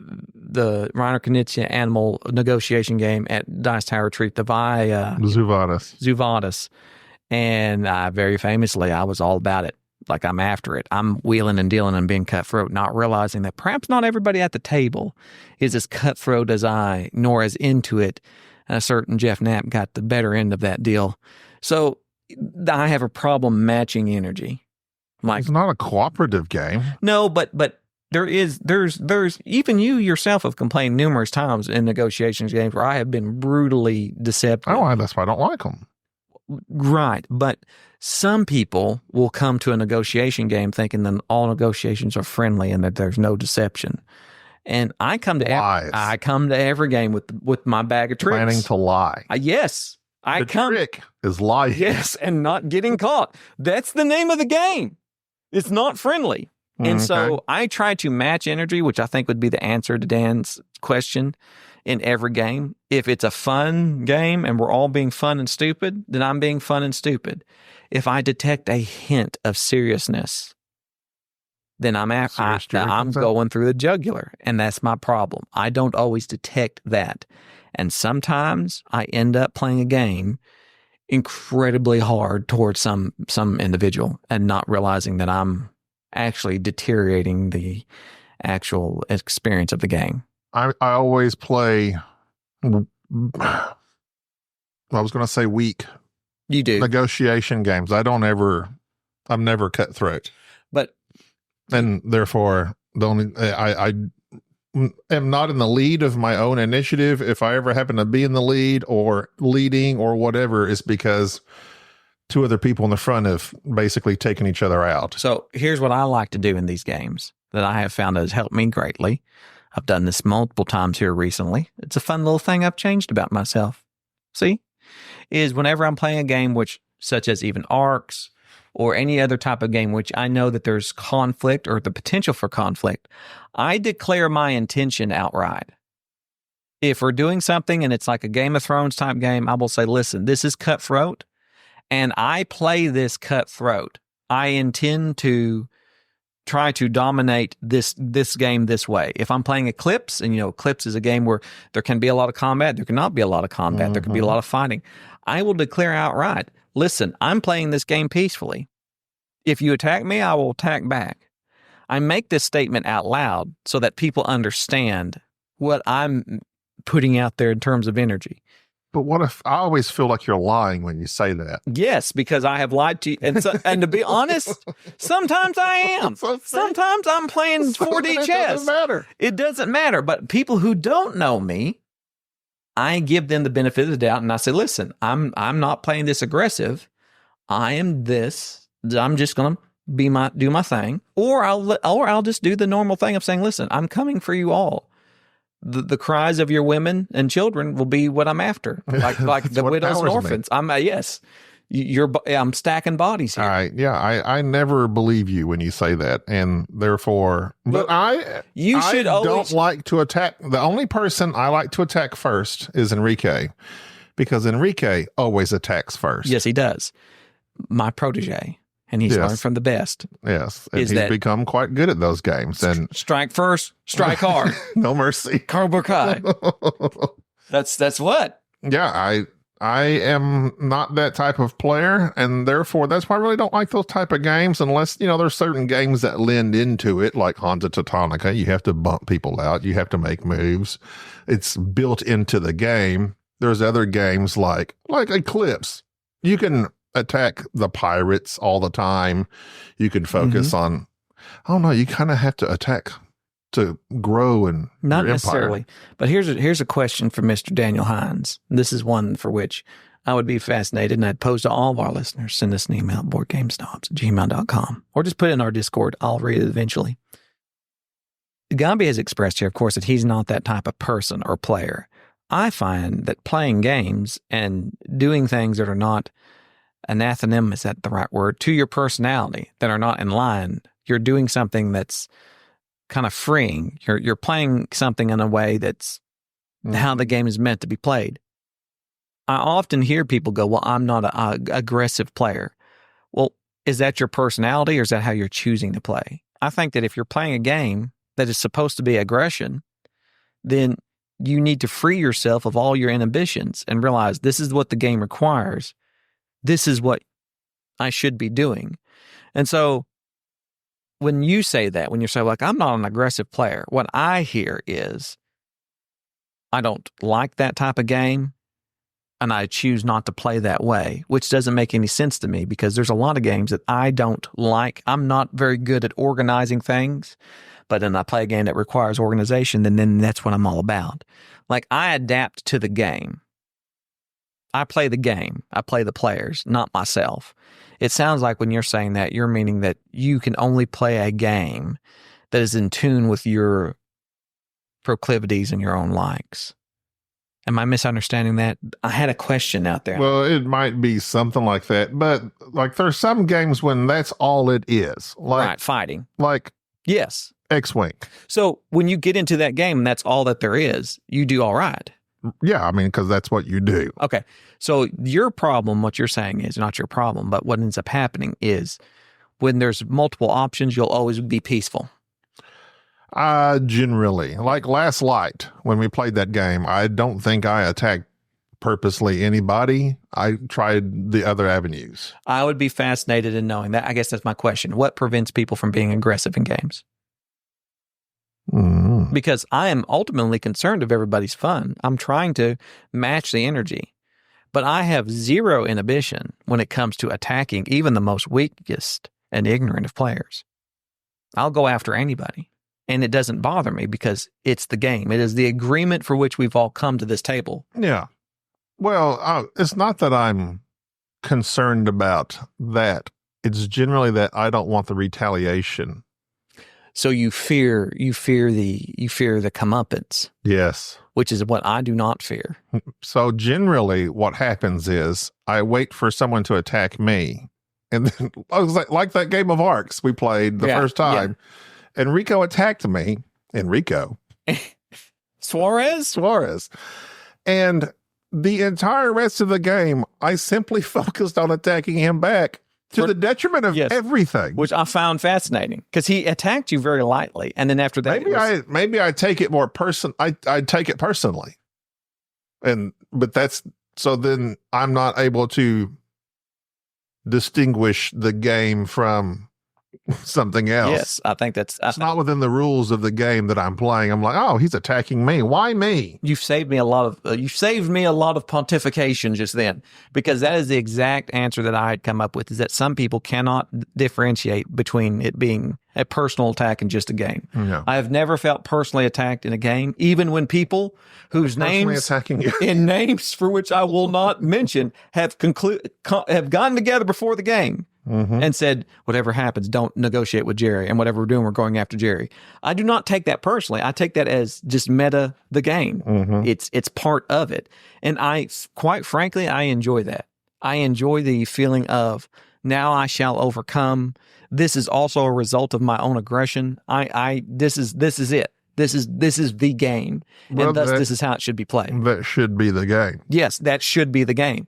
Speaker 2: Reiner Knizia animal negotiation game at Dice Tower Retreat, the Zuvadis. And very famously, I was all about it. Like I'm after it. I'm wheeling and dealing and being cutthroat, not realizing that perhaps not everybody at the table is as cutthroat as I, nor as into it. And a certain Jeff Knapp got the better end of that deal. So I have a problem matching energy. Like,
Speaker 3: it's not a cooperative game.
Speaker 2: No, but there's even you yourself have complained numerous times in negotiations games where I have been brutally deceptive.
Speaker 3: Oh, that's why I don't like them.
Speaker 2: Right. But some people will come to a negotiation game thinking that all negotiations are friendly and that there's no deception. And I come to every game with my bag of tricks.
Speaker 3: Planning to lie.
Speaker 2: Yes.
Speaker 3: The trick is lying.
Speaker 2: Yes, and not getting caught. That's the name of the game. It's not friendly. And so I try to match energy, which I think would be the answer to Dan's question, in every game. If it's a fun game and we're all being fun and stupid, then I'm being fun and stupid. If I detect a hint of seriousness, then I'm
Speaker 3: Serious jury comes out.
Speaker 2: going through the jugular, and that's my problem. I don't always detect that, and sometimes I end up playing a game incredibly hard towards some individual and not realizing that I'm actually deteriorating the actual experience of the game.
Speaker 3: I always play, I was going to say weak
Speaker 2: You do,
Speaker 3: negotiation games. I'm never cutthroat.
Speaker 2: but
Speaker 3: And therefore, I am not in the lead of my own initiative. If I ever happen to be in the lead or leading or whatever, it's because two other people in the front have basically taken each other out.
Speaker 2: So here's what I like to do in these games that I have found has helped me greatly. I've done this multiple times here recently. It's a fun little thing I've changed about myself. See, is whenever I'm playing a game such as even Arcs or any other type of game which I know that there's conflict or the potential for conflict, I declare my intention outright. If we're doing something and it's like a Game of Thrones type game, I will say, listen, this is cutthroat, and I play this cutthroat. I intend to try to dominate this game this way. If I'm playing Eclipse, and Eclipse is a game where there can be a lot of combat, there cannot be a lot of combat, there can be a lot of fighting, I will declare outright, listen, I'm playing this game peacefully. If you attack me, I will attack back. I make this statement out loud so that people understand what I'm putting out there in terms of energy.
Speaker 3: But what if I always feel like you're lying when you say that?
Speaker 2: Yes, because I have lied to you. And to be honest, sometimes I am. Sometimes I'm playing 4D chess.
Speaker 3: It doesn't matter.
Speaker 2: It doesn't matter. But people who don't know me, I give them the benefit of the doubt, and I say, listen, I'm not playing this aggressive. I am this. I'm just going to do my thing, or I'll just do the normal thing of saying, listen, I'm coming for you all. The cries of your women and children will be what I'm after, like the widows and orphans. Yes, I'm stacking bodies here.
Speaker 3: All right, yeah, I never believe you when you say that, and therefore, but I don't like to attack. The only person I like to attack first is Enrique, because Enrique always attacks first.
Speaker 2: Yes, he does. My protege. And he's learned from the best.
Speaker 3: Yes. And he's become quite good at those games. And
Speaker 2: strike first, strike hard.
Speaker 3: No mercy.
Speaker 2: Cobra Kai. That's what?
Speaker 3: Yeah, I am not that type of player, and therefore that's why I really don't like those type of games unless, there's certain games that lend into it, like Hansa Teutonica. You have to bump people out. You have to make moves. It's built into the game. There's other games like Eclipse. You can attack the pirates all the time. You can focus on, I don't know, you kind of have to attack to grow and
Speaker 2: not necessarily. But here's a question for Mr. Daniel Hines. This is one for which I would be fascinated, and I'd pose to all of our listeners. Send us an email at boardgamesnobs@gmail.com, or just put it in our Discord. I'll read it eventually. Gambi has expressed here, of course, that he's not that type of person or player. I find that playing games and doing things that are not anathema, is that the right word, to your personality, that are not in line, you're doing something that's kind of freeing. You're playing something in a way that's how the game is meant to be played. I often hear people go, well, I'm not an aggressive player. Well, is that your personality, or is that how you're choosing to play? I think that if you're playing a game that is supposed to be aggression, then you need to free yourself of all your inhibitions and realize this is what the game requires. This is what I should be doing. And so when you say that, when you say, like, I'm not an aggressive player, what I hear is I don't like that type of game, and I choose not to play that way, which doesn't make any sense to me because there's a lot of games that I don't like. I'm not very good at organizing things, but then I play a game that requires organization, then that's what I'm all about. Like, I adapt to the game. I play the game. I play the players, not myself. It sounds like when you're saying that, you're meaning that you can only play a game that is in tune with your proclivities and your own likes. Am I misunderstanding that? I had a question out there.
Speaker 3: Well, it might be something like that, but like there's some games when that's all it is. Like,
Speaker 2: right, fighting.
Speaker 3: Like,
Speaker 2: yes,
Speaker 3: X-Wing.
Speaker 2: So when you get into that game and that's all that there is, you do all right.
Speaker 3: Yeah, I mean, because that's what you do.
Speaker 2: Okay. So your problem, what you're saying is not your problem, but what ends up happening is when there's multiple options, you'll always be peaceful?
Speaker 3: Generally, like last light when we played that game, I don't think I attacked purposely anybody. I tried the other avenues.
Speaker 2: I would be fascinated in knowing that. I guess that's my question. What prevents people from being aggressive in games? Because I am ultimately concerned of everybody's fun. I'm trying to match the energy, but I have zero inhibition when it comes to attacking even the most weakest and ignorant of players. I'll go after anybody, and it doesn't bother me because it's the game. It is the agreement for which we've all come to this table.
Speaker 3: Yeah. Well, it's not that I'm concerned about that. It's generally that I don't want the retaliation.
Speaker 2: So you fear the comeuppance.
Speaker 3: Yes.
Speaker 2: Which is what I do not fear.
Speaker 3: So generally what happens is I wait for someone to attack me. And then I was like that game of Arcs we played the first time. Yeah. Enrico attacked me. Enrico. Suarez. And the entire rest of the game, I simply focused on attacking him back to the detriment of everything.
Speaker 2: Which I found fascinating because he attacked you very lightly. And then after that,
Speaker 3: maybe I take it more I take it personally. But so then I'm not able to distinguish the game from something else.
Speaker 2: Yes, I think it's
Speaker 3: not within the rules of the game that I'm playing. I'm like, oh, he's attacking me. Why me?
Speaker 2: You've saved me a lot of pontification just then, because that is the exact answer that I had come up with, is that some people cannot differentiate between it being a personal attack and just a game.
Speaker 3: Yeah.
Speaker 2: I have never felt personally attacked in a game, even when people whose names
Speaker 3: attacking you.
Speaker 2: in names for which I will not mention have gotten together before the game.
Speaker 3: Mm-hmm.
Speaker 2: And said, whatever happens, don't negotiate with Jerry, and whatever we're doing, we're going after Jerry. I do not take that personally. I take that as just meta the game.
Speaker 3: Mm-hmm.
Speaker 2: It's part of it. And quite frankly, I enjoy that. I enjoy the feeling of now I shall overcome. This is also a result of my own aggression. This is it. This is the game.
Speaker 3: Well,
Speaker 2: and thus this is how it should be played.
Speaker 3: That should be the game.
Speaker 2: Yes, that should be the game.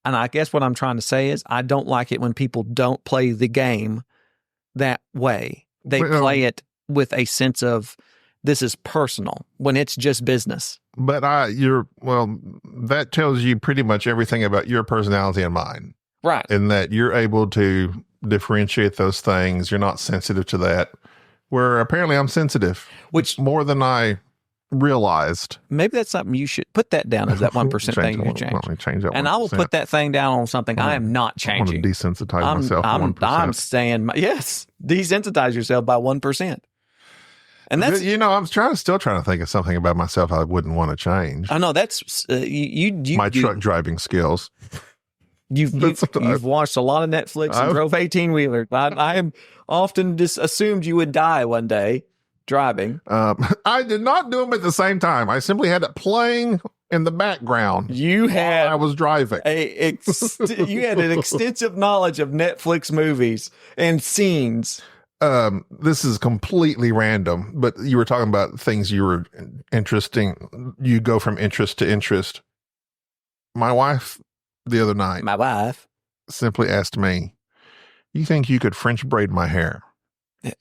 Speaker 2: And I guess what I'm trying to say is I don't like it when people don't play the game that way. They play it with a sense of this is personal when it's just business.
Speaker 3: But that tells you pretty much everything about your personality and mine.
Speaker 2: Right.
Speaker 3: In that you're able to differentiate those things. You're not sensitive to that. Where apparently I'm sensitive.
Speaker 2: Which
Speaker 3: more than I realized.
Speaker 2: Maybe that's something you should put that down as that 1% thing you can change.
Speaker 3: Let me change that 1%.
Speaker 2: And I will put that thing down on something I am not changing.
Speaker 3: I want to desensitize myself.
Speaker 2: I'm saying, yes, desensitize yourself by 1%. And that's,
Speaker 3: I'm still trying to think of something about myself I wouldn't want to change.
Speaker 2: I know that's
Speaker 3: my truck driving skills.
Speaker 2: You've watched a lot of Netflix and drove 18-wheeler. I am often just assumed you would die one day driving.
Speaker 3: I did not do them at the same time. I simply had it playing in the background.
Speaker 2: While
Speaker 3: I was driving.
Speaker 2: You had an extensive knowledge of Netflix movies and scenes.
Speaker 3: This is completely random, but you were talking about things you were interesting. You go from interest to interest. My wife the other night.
Speaker 2: My wife
Speaker 3: simply asked me, "You think you could French braid my hair?"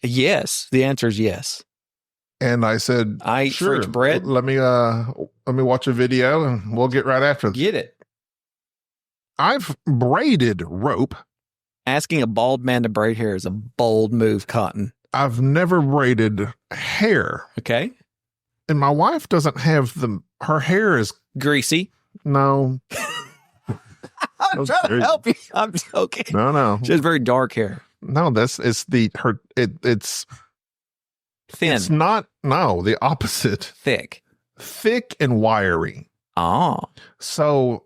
Speaker 2: Yes. The answer is yes.
Speaker 3: And I said,
Speaker 2: I eat
Speaker 3: sure,
Speaker 2: French bread.
Speaker 3: Let me watch a video and we'll get right after this.
Speaker 2: Get it.
Speaker 3: I've braided rope.
Speaker 2: Asking a bald man to braid hair is a bold move, Cotton.
Speaker 3: I've never braided hair.
Speaker 2: Okay.
Speaker 3: And my wife doesn't have her hair is
Speaker 2: greasy.
Speaker 3: No.
Speaker 2: I'm trying to help you. I'm joking.
Speaker 3: No.
Speaker 2: She has very dark hair.
Speaker 3: No, it's
Speaker 2: thin.
Speaker 3: It's not, the opposite. Thick and wiry.
Speaker 2: Oh.
Speaker 3: So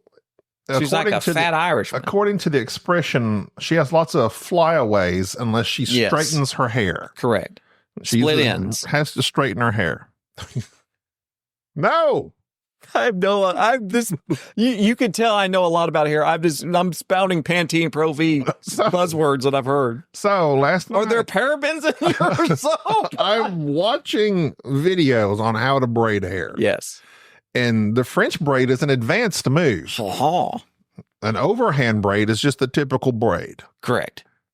Speaker 2: she's like a fat Irishman.
Speaker 3: According to the expression, she has lots of flyaways unless she straightens her hair.
Speaker 2: Correct.
Speaker 3: She
Speaker 2: Split ends.
Speaker 3: Has to straighten her hair. No.
Speaker 2: You can tell I know a lot about hair. I'm spouting Pantene Pro V buzzwords that I've heard.
Speaker 3: So last night,
Speaker 2: are there parabens in your soap?
Speaker 3: I'm watching videos on how to braid hair.
Speaker 2: Yes.
Speaker 3: And the French braid is an advanced move.
Speaker 2: Uh-huh.
Speaker 3: An overhand braid is just the typical braid.
Speaker 2: Correct.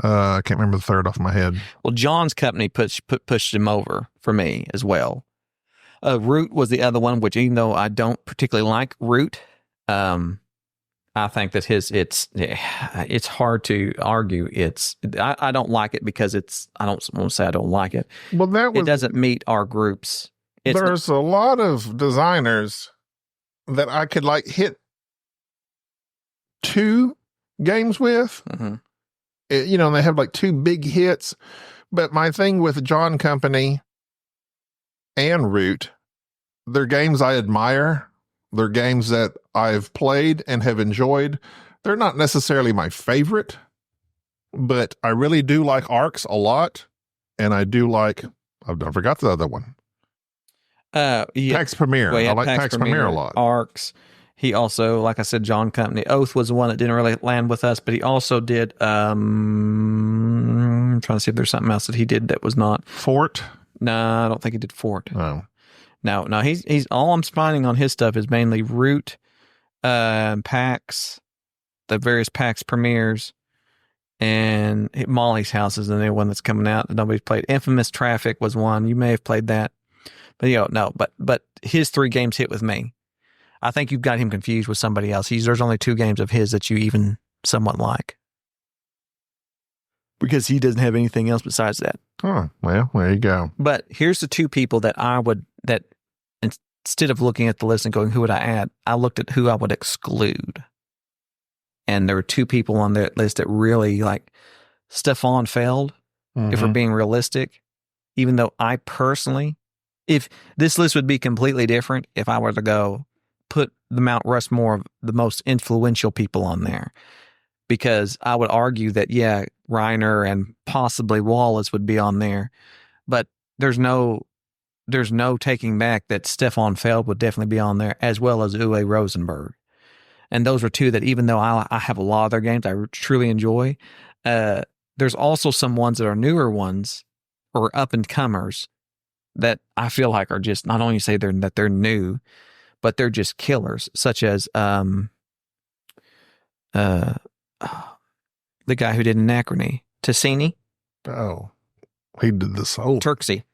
Speaker 3: I can't remember the third off my head.
Speaker 2: Well, John's company pushed him over for me as well. Root was the other one, which even though I don't particularly like Root, I think that it's hard to argue. I don't like it because I don't want to say I don't like it.
Speaker 3: Well,
Speaker 2: it doesn't meet our groups.
Speaker 3: There's a lot of designers that I could like hit 2 games with.
Speaker 2: Mm-hmm.
Speaker 3: They have like 2 big hits. But my thing with John Company and Root, they're games I admire. They're games that I've played and have enjoyed. They're not necessarily my favorite, but I really do like Arcs a lot. And I do like, I forgot the other one.
Speaker 2: Yeah.
Speaker 3: Pax Premier. I like Pax Premier a lot.
Speaker 2: Arcs. He also, like I said, John Company. Oath was the one that didn't really land with us, but he also did, I'm trying to see if there's something else that he did that was not.
Speaker 3: Fort?
Speaker 2: No, I don't think he did Fort.
Speaker 3: Oh.
Speaker 2: No, he's all I'm finding on his stuff is mainly Root, PAX, the various PAX premieres, and Molly's House is the new one that's coming out that nobody's played. Infamous Traffic was one. You may have played that. But but his 3 games hit with me. I think you've got him confused with somebody else. There's only 2 games of his that you even somewhat like. Because he doesn't have anything else besides that.
Speaker 3: Oh, well, there you go.
Speaker 2: But here's the 2 people that instead of looking at the list and going, who would I add? I looked at who I would exclude. And there were 2 people on that list that really, like Stefan Feld, if we're being realistic, even though I personally, if this list would be completely different, if I were to go put the Mount Rushmore of the most influential people on there, because I would argue that, yeah, Reiner and possibly Wallace would be on there, but there's no taking back that Stefan Feld would definitely be on there, as well as Uwe Rosenberg. And those are 2 that, even though I have a lot of their games I truly enjoy, there's also some ones that are newer ones or up-and-comers that I feel like are just, not only say that they're new, but they're just killers, such as the guy who did Anachrony, Tassini.
Speaker 3: Oh, he did the soul.
Speaker 2: Turksy,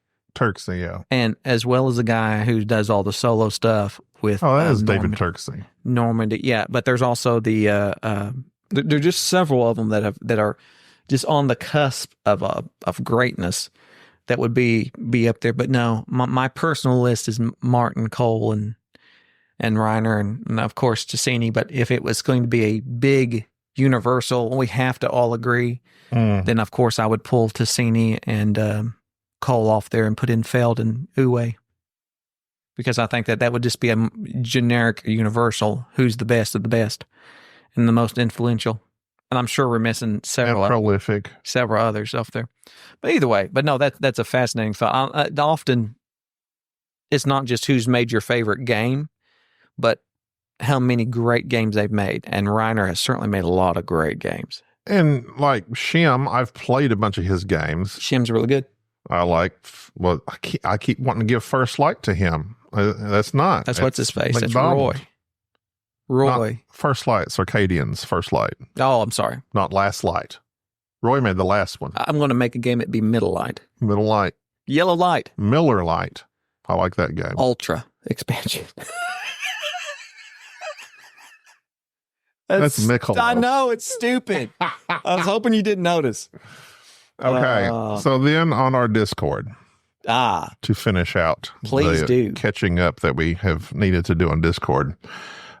Speaker 3: yeah.
Speaker 2: And as well as the guy who does all the solo stuff with.
Speaker 3: Oh, that is David Turksy.
Speaker 2: Normandy, yeah. But there's also the there are just several of them that are just on the cusp of greatness that would be up there. But no, my personal list is Martin, Cole, and Reiner, and of course Tassini. But if it was going to be a big universal, we have to all agree, then of course I would pull Tassini and Cole off there and put in Feld and Uwe. Because I think that would just be a generic universal, who's the best of the best and the most influential. And I'm sure we're missing several others off there. But either way, no, that's a fascinating thought. Often, it's not just who's made your favorite game, but how many great games they've made. And Reiner has certainly made a lot of great games.
Speaker 3: And like Shim, I've played a bunch of his games.
Speaker 2: Shim's really good.
Speaker 3: I keep wanting to give First Light to him. That's what's his face.
Speaker 2: That's Roy.
Speaker 3: Not First Light, Circadian's First Light.
Speaker 2: Oh, I'm sorry.
Speaker 3: Not Last Light. Roy made the last one.
Speaker 2: I'm going to make a game that be Middle Light.
Speaker 3: Middle Light.
Speaker 2: Yellow Light.
Speaker 3: Miller Light. I like that game.
Speaker 2: Ultra expansion.
Speaker 3: That's Michelob.
Speaker 2: I know, it's stupid. I was hoping you didn't notice.
Speaker 3: Okay, so then on our Discord, to finish out
Speaker 2: please do
Speaker 3: catching up that we have needed to do on Discord,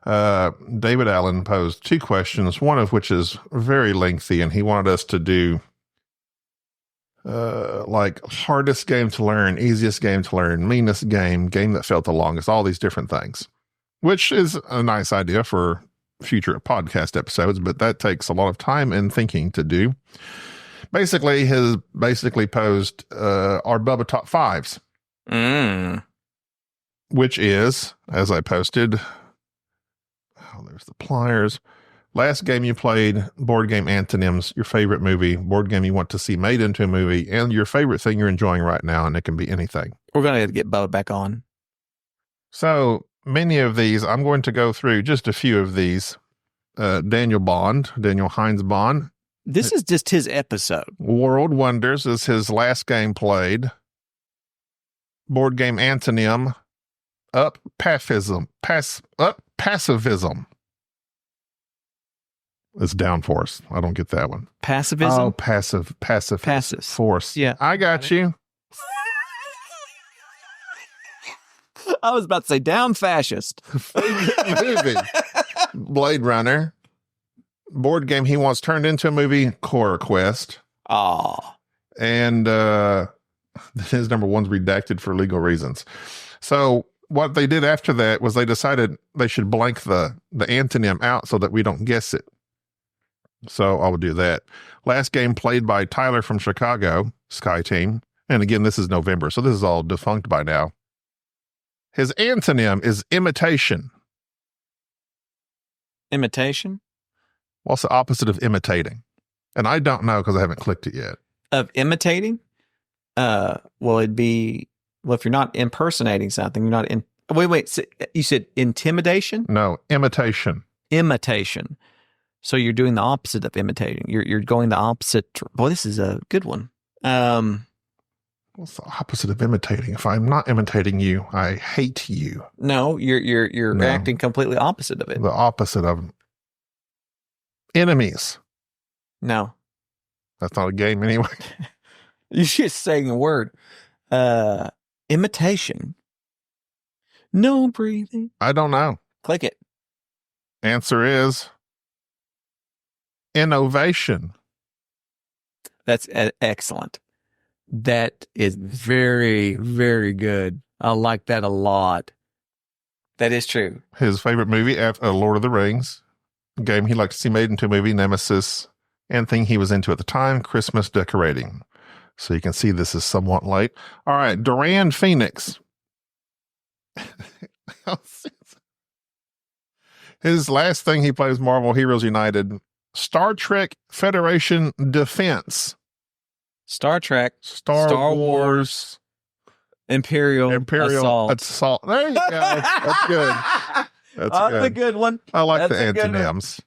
Speaker 3: David Allen posed 2 questions, one of which is very lengthy, and he wanted us to do like hardest game to learn, easiest game to learn, meanest game that felt the longest, all these different things, which is a nice idea for future podcast episodes, but that takes a lot of time and thinking to do. Basically, has posed our Bubba Top 5s. Which is, as I posted, there's the pliers. Last game you played, board game antonyms, your favorite movie, board game you want to see made into a movie, and your favorite thing you're enjoying right now, and it can be anything.
Speaker 2: We're going to get Bubba back on.
Speaker 3: So many of these, I'm going to go through just a few of these. Daniel Hines Bond.
Speaker 2: This is just his episode.
Speaker 3: World Wonders is his last game played. Board game antonym, passivism. It's down force. I don't get that one.
Speaker 2: Passivism?
Speaker 3: Oh, passive force.
Speaker 2: Yeah.
Speaker 3: I got you.
Speaker 2: I was about to say down fascist.
Speaker 3: Favorite movie. Blade Runner. Board game he wants turned into a movie, Cora Quest.
Speaker 2: Oh.
Speaker 3: And his number one's redacted for legal reasons. So what they did after that was they decided they should blank the antonym out so that we don't guess it. So I would do that. Last game played by Tyler from Chicago, Sky Team. And again, this is November, so this is all defunct by now. His antonym is imitation.
Speaker 2: Imitation?
Speaker 3: What's the opposite of imitating? And I don't know because I haven't clicked it yet.
Speaker 2: Of imitating? It'd be, if you're not impersonating something, you're not in. Wait. So you said intimidation?
Speaker 3: No, imitation.
Speaker 2: Imitation. So you're doing the opposite of imitating. You're going the opposite. Boy, this is a good one.
Speaker 3: What's the opposite of imitating? If I'm not imitating you, I hate you.
Speaker 2: No, you're acting completely opposite of it.
Speaker 3: The opposite of enemies.
Speaker 2: No.
Speaker 3: That's not a game anyway.
Speaker 2: You're just saying a word. Imitation. No breathing.
Speaker 3: I don't know.
Speaker 2: Click it.
Speaker 3: Answer is innovation.
Speaker 2: That's excellent. That is very, very good. I like that a lot. That is true.
Speaker 3: His favorite movie after Lord of the Rings. Game he'd like to see made into a movie, Nemesis. And thing he was into at the time, Christmas decorating. So you can see this is somewhat late. All right, Duran Phoenix. His last thing he plays Marvel Heroes United. Star Trek Federation Defense.
Speaker 2: Star Trek.
Speaker 3: Star Wars.
Speaker 2: Imperial
Speaker 3: Assault. There you go. That's good. That's
Speaker 2: a good one.
Speaker 3: I like
Speaker 2: That's
Speaker 3: the antonyms.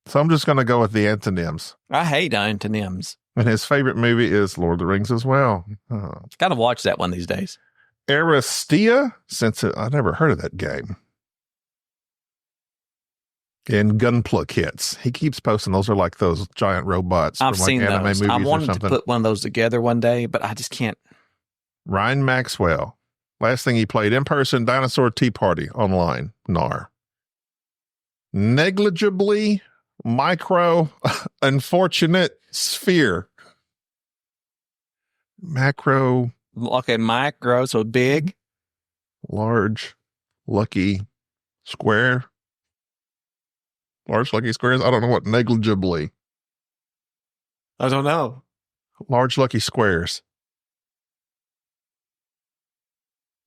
Speaker 3: So I'm just going to go with the antonyms.
Speaker 2: I hate antonyms.
Speaker 3: And his favorite movie is Lord of the Rings as well.
Speaker 2: Got to watch that one these days.
Speaker 3: Aristia, I never heard of that game. And Gunpla Kits. He keeps posting. Those are like those giant robots.
Speaker 2: I've
Speaker 3: from
Speaker 2: seen
Speaker 3: anime
Speaker 2: those.
Speaker 3: movies
Speaker 2: I wanted
Speaker 3: or something.
Speaker 2: to put one of those together one day, but I just can't.
Speaker 3: Ryan Maxwell. Last thing he played in person, Dinosaur Tea Party online. NAR. Negligibly micro unfortunate sphere. Macro.
Speaker 2: Okay, micro, so big.
Speaker 3: Large, lucky square. Large, lucky squares. I don't know what negligibly.
Speaker 2: I don't know.
Speaker 3: Large, lucky squares.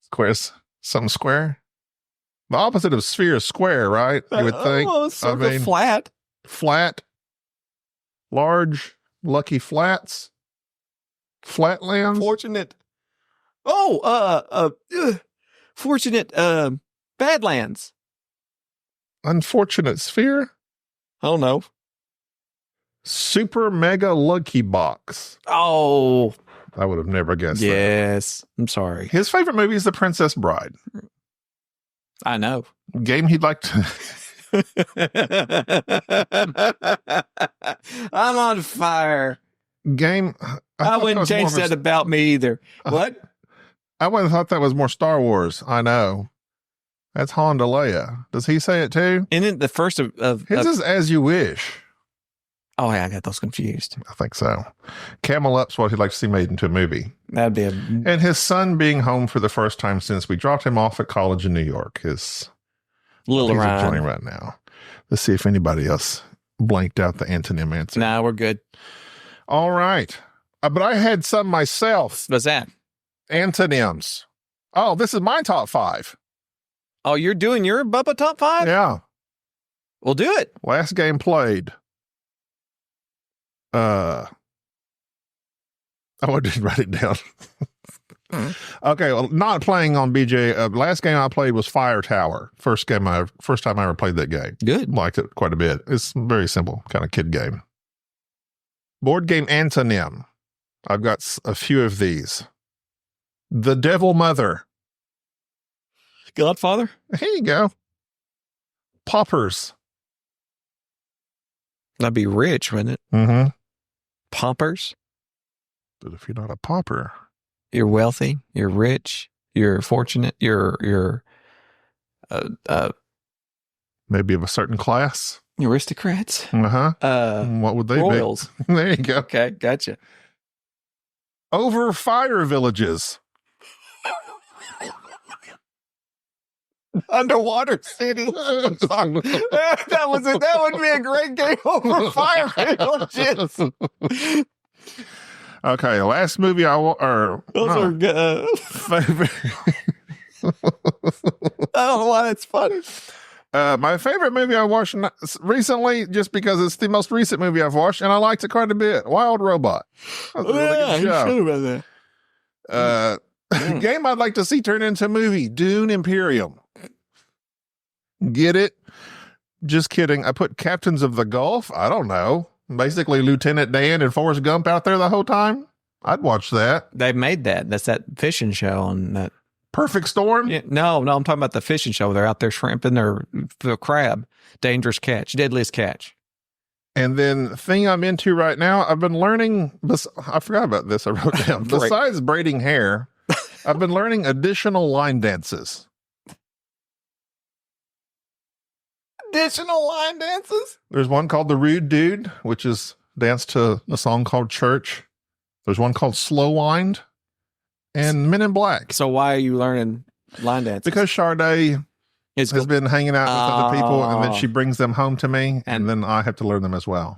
Speaker 3: Squares. Something square? The opposite of sphere is square, right? You would think.
Speaker 2: Flat.
Speaker 3: Flat. Large, lucky flats. Flatlands.
Speaker 2: Fortunate. Fortunate. Badlands.
Speaker 3: Unfortunate sphere.
Speaker 2: I don't know.
Speaker 3: Super mega lucky box.
Speaker 2: Oh.
Speaker 3: I would have never guessed that.
Speaker 2: Yes. I'm sorry.
Speaker 3: His favorite movie is The Princess Bride.
Speaker 2: I know.
Speaker 3: Game he'd like to.
Speaker 2: I'm on fire.
Speaker 3: Game.
Speaker 2: I wouldn't change that about me either. What?
Speaker 3: I wouldn't have thought that was more Star Wars. I know. That's Han to Leia. Does he say it too?
Speaker 2: Isn't it the first of
Speaker 3: His is As You Wish.
Speaker 2: Oh, yeah, I got those confused.
Speaker 3: I think so. Camel Up's what he'd like to see made into a movie.
Speaker 2: That'd be
Speaker 3: And his son being home for the first time since we dropped him off at college in New York. He's joining right now. Let's see if anybody else blanked out the antonym answer.
Speaker 2: No, we're good.
Speaker 3: All right. But I had some myself.
Speaker 2: What's that?
Speaker 3: Antonyms. Oh, this is my top 5.
Speaker 2: Oh, you're doing your Bubba top 5?
Speaker 3: Yeah.
Speaker 2: We'll do it.
Speaker 3: Last game played. I didn't write it down. Okay, well, not playing on BJ. Last game I played was Fire Tower. First time I ever played that game.
Speaker 2: Good.
Speaker 3: Liked it quite a bit. It's very simple, kind of kid game. Board game antonym. I've got a few of these. The Devil Mother.
Speaker 2: Godfather?
Speaker 3: Here you go. Paupers.
Speaker 2: That'd be rich, wouldn't it?
Speaker 3: Mm-hmm.
Speaker 2: Paupers?
Speaker 3: But if you're not a pauper,
Speaker 2: You're wealthy. You're rich. You're fortunate. You're
Speaker 3: maybe of a certain class.
Speaker 2: aristocrats.
Speaker 3: Uh-huh. What would they
Speaker 2: Royals.
Speaker 3: be? There you go.
Speaker 2: Okay, gotcha.
Speaker 3: Over fire villages.
Speaker 2: Underwater city. That was it. That would be a great game over fire villages.
Speaker 3: Okay, last movie
Speaker 2: Those are good.
Speaker 3: favorite.
Speaker 2: I don't know why that's funny.
Speaker 3: My favorite movie I watched recently, just because it's the most recent movie I've watched, and I liked it quite a bit. Wild Robot. That was a really good show.
Speaker 2: You should about that.
Speaker 3: Game I'd like to see turn into a movie, Dune Imperium. Get it? Just kidding. I put Captains of the Gulf. I don't know. Basically, Lieutenant Dan and Forrest Gump out there the whole time. I'd watch that.
Speaker 2: They've made that. That's that fishing show on that.
Speaker 3: Perfect Storm.
Speaker 2: Yeah, no, I'm talking about the fishing show. They're out there shrimping their crab. Dangerous catch. Deadliest catch.
Speaker 3: And then the thing I'm into right now, I've been learning, I forgot about this, I wrote down. Besides braiding hair, I've been learning additional line dances.
Speaker 2: Additional line dances?
Speaker 3: There's one called The Rude Dude, which is dance to a song called Church. There's one called Slow Wind and Men in Black.
Speaker 2: So why are you learning line dances?
Speaker 3: Because Sade has been hanging out with other people, and then she brings them home to me, and then I have to learn them as well.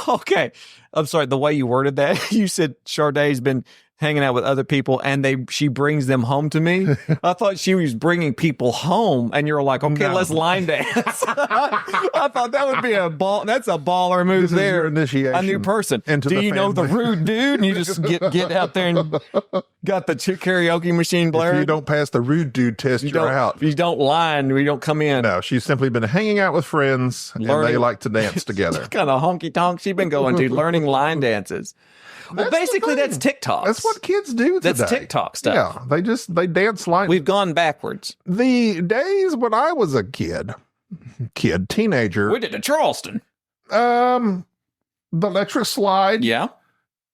Speaker 2: Okay. I'm sorry. The way you worded that, you said Sade's been hanging out with other people, and she brings them home to me. I thought she was bringing people home, and you're like, okay, let's line dance. I thought that would be that's a baller move there.
Speaker 3: Initiation.
Speaker 2: A new person. Do you know the rude dude? And you just get out there and got the karaoke machine blaring.
Speaker 3: If you don't pass the rude dude test, you're out.
Speaker 2: If you don't line, we don't come in.
Speaker 3: No, she's simply been hanging out with friends, and they like to dance together.
Speaker 2: What kind of honky tonk she's been going to, learning line dances. Well, basically, that's TikTok.
Speaker 3: That's what kids do today.
Speaker 2: That's TikTok stuff.
Speaker 3: Yeah, they dance like...
Speaker 2: We've gone backwards.
Speaker 3: The days when I was a teenager...
Speaker 2: We did a Charleston.
Speaker 3: The electric slide...
Speaker 2: Yeah.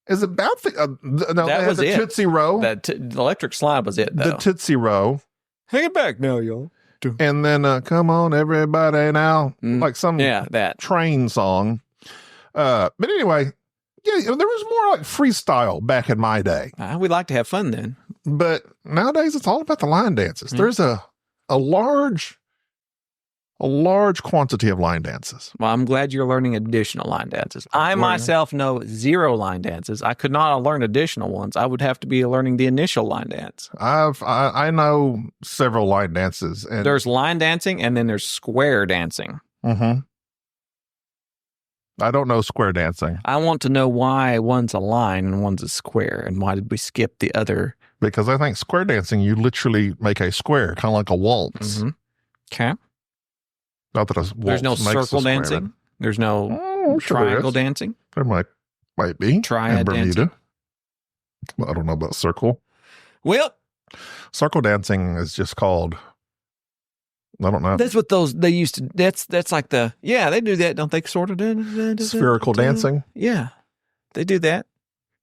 Speaker 3: Is about
Speaker 2: that was
Speaker 3: the
Speaker 2: it.
Speaker 3: Tootsie Roll.
Speaker 2: The electric slide was it, though.
Speaker 3: The Tootsie Roll.
Speaker 2: Hang it back now, y'all.
Speaker 3: And then, come on, everybody now. Like some train song. But anyway... Yeah, there was more like freestyle back in my day.
Speaker 2: We like to have fun then.
Speaker 3: But nowadays, it's all about the line dances. There's a large quantity of line dances.
Speaker 2: Well, I'm glad you're learning additional line dances. I myself know 0 line dances. I could not learn additional ones. I would have to be learning the initial line dance.
Speaker 3: I know several line dances. And
Speaker 2: there's line dancing, and then there's square dancing.
Speaker 3: Mm-hmm. I don't know square dancing.
Speaker 2: I want to know why one's a line and one's a square, and why did we skip the other?
Speaker 3: Because I think square dancing, you literally make a square, kind of like a waltz.
Speaker 2: Mm-hmm. Okay.
Speaker 3: Not that a waltz
Speaker 2: There's no circle dancing. There's no triangle dancing.
Speaker 3: There might be.
Speaker 2: Triad dancing.
Speaker 3: Well, I don't know about circle.
Speaker 2: Well,
Speaker 3: circle dancing is just called... I don't know.
Speaker 2: That's what they used to. That's like they do that, don't they? Sort of
Speaker 3: spherical dancing.
Speaker 2: Yeah, they do that.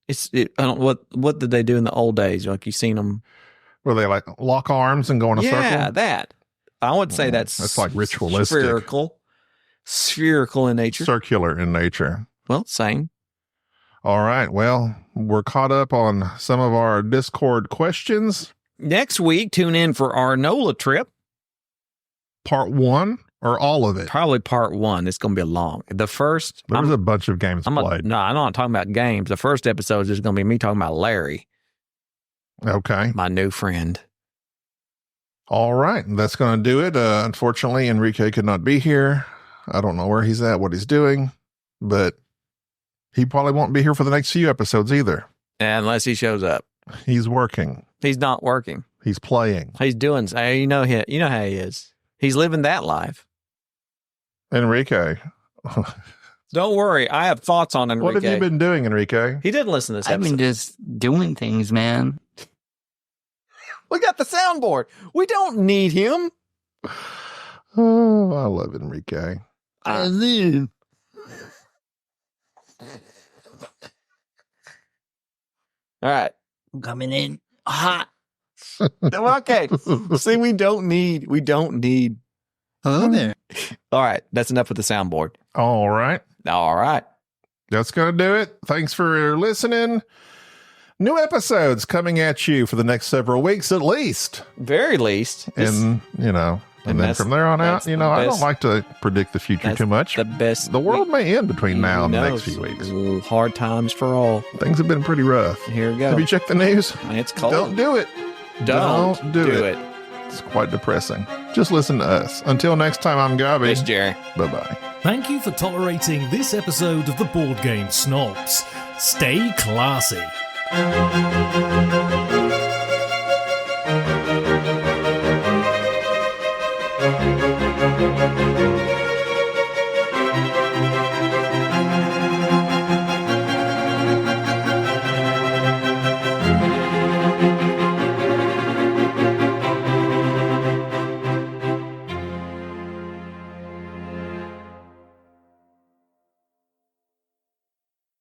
Speaker 2: I don't. What did they do in the old days? Like you seen them?
Speaker 3: Where they like lock arms and go in a circle.
Speaker 2: Yeah, that. I would say that's
Speaker 3: like ritualistic.
Speaker 2: Spherical in nature.
Speaker 3: Circular in nature.
Speaker 2: Well, same.
Speaker 3: All right. Well, we're caught up on some of our Discord questions.
Speaker 2: Next week, tune in for our NOLA trip.
Speaker 3: Part 1 or all of it?
Speaker 2: Probably part 1. It's going to be long. The first...
Speaker 3: There's a bunch of games played.
Speaker 2: No, I'm not talking about games. The first episode is just going to be me talking about Larry.
Speaker 3: Okay.
Speaker 2: My new friend.
Speaker 3: All right. That's going to do it. Unfortunately, Enrique could not be here. I don't know where he's at, what he's doing, but he probably won't be here for the next few episodes either.
Speaker 2: Unless he shows up.
Speaker 3: He's working.
Speaker 2: He's not working.
Speaker 3: He's playing.
Speaker 2: He's doing... You know how he is. He's living that life.
Speaker 3: Enrique,
Speaker 2: Don't worry. I have thoughts on Enrique.
Speaker 3: What have you been doing, Enrique?
Speaker 2: He didn't listen to this
Speaker 4: I've
Speaker 2: episode.
Speaker 4: been just doing things, man.
Speaker 2: We got the soundboard. We don't need him.
Speaker 3: Oh, I love Enrique.
Speaker 4: I do.
Speaker 2: All right.
Speaker 4: I'm coming in hot.
Speaker 2: Okay. See, we don't need.
Speaker 4: Hello there.
Speaker 2: All right. That's enough with the soundboard.
Speaker 3: All right.
Speaker 2: All right.
Speaker 3: That's going to do it. Thanks for listening. New episodes coming at you for the next several weeks at least.
Speaker 2: Very least.
Speaker 3: And, and then from there on out, I don't like to predict the future too much.
Speaker 2: The best.
Speaker 3: The world may end between now and the next few weeks.
Speaker 2: Hard times for all.
Speaker 3: Things have been pretty rough.
Speaker 2: Here we go.
Speaker 3: Have you checked the news?
Speaker 2: It's cold.
Speaker 3: Don't do it.
Speaker 2: Don't do it.
Speaker 3: It's quite depressing. Just listen to us. Until next time, I'm Gabby.
Speaker 2: It's Jerry.
Speaker 3: Bye-bye.
Speaker 1: Thank you for tolerating this episode of the Board Game Snobs. Stay classy.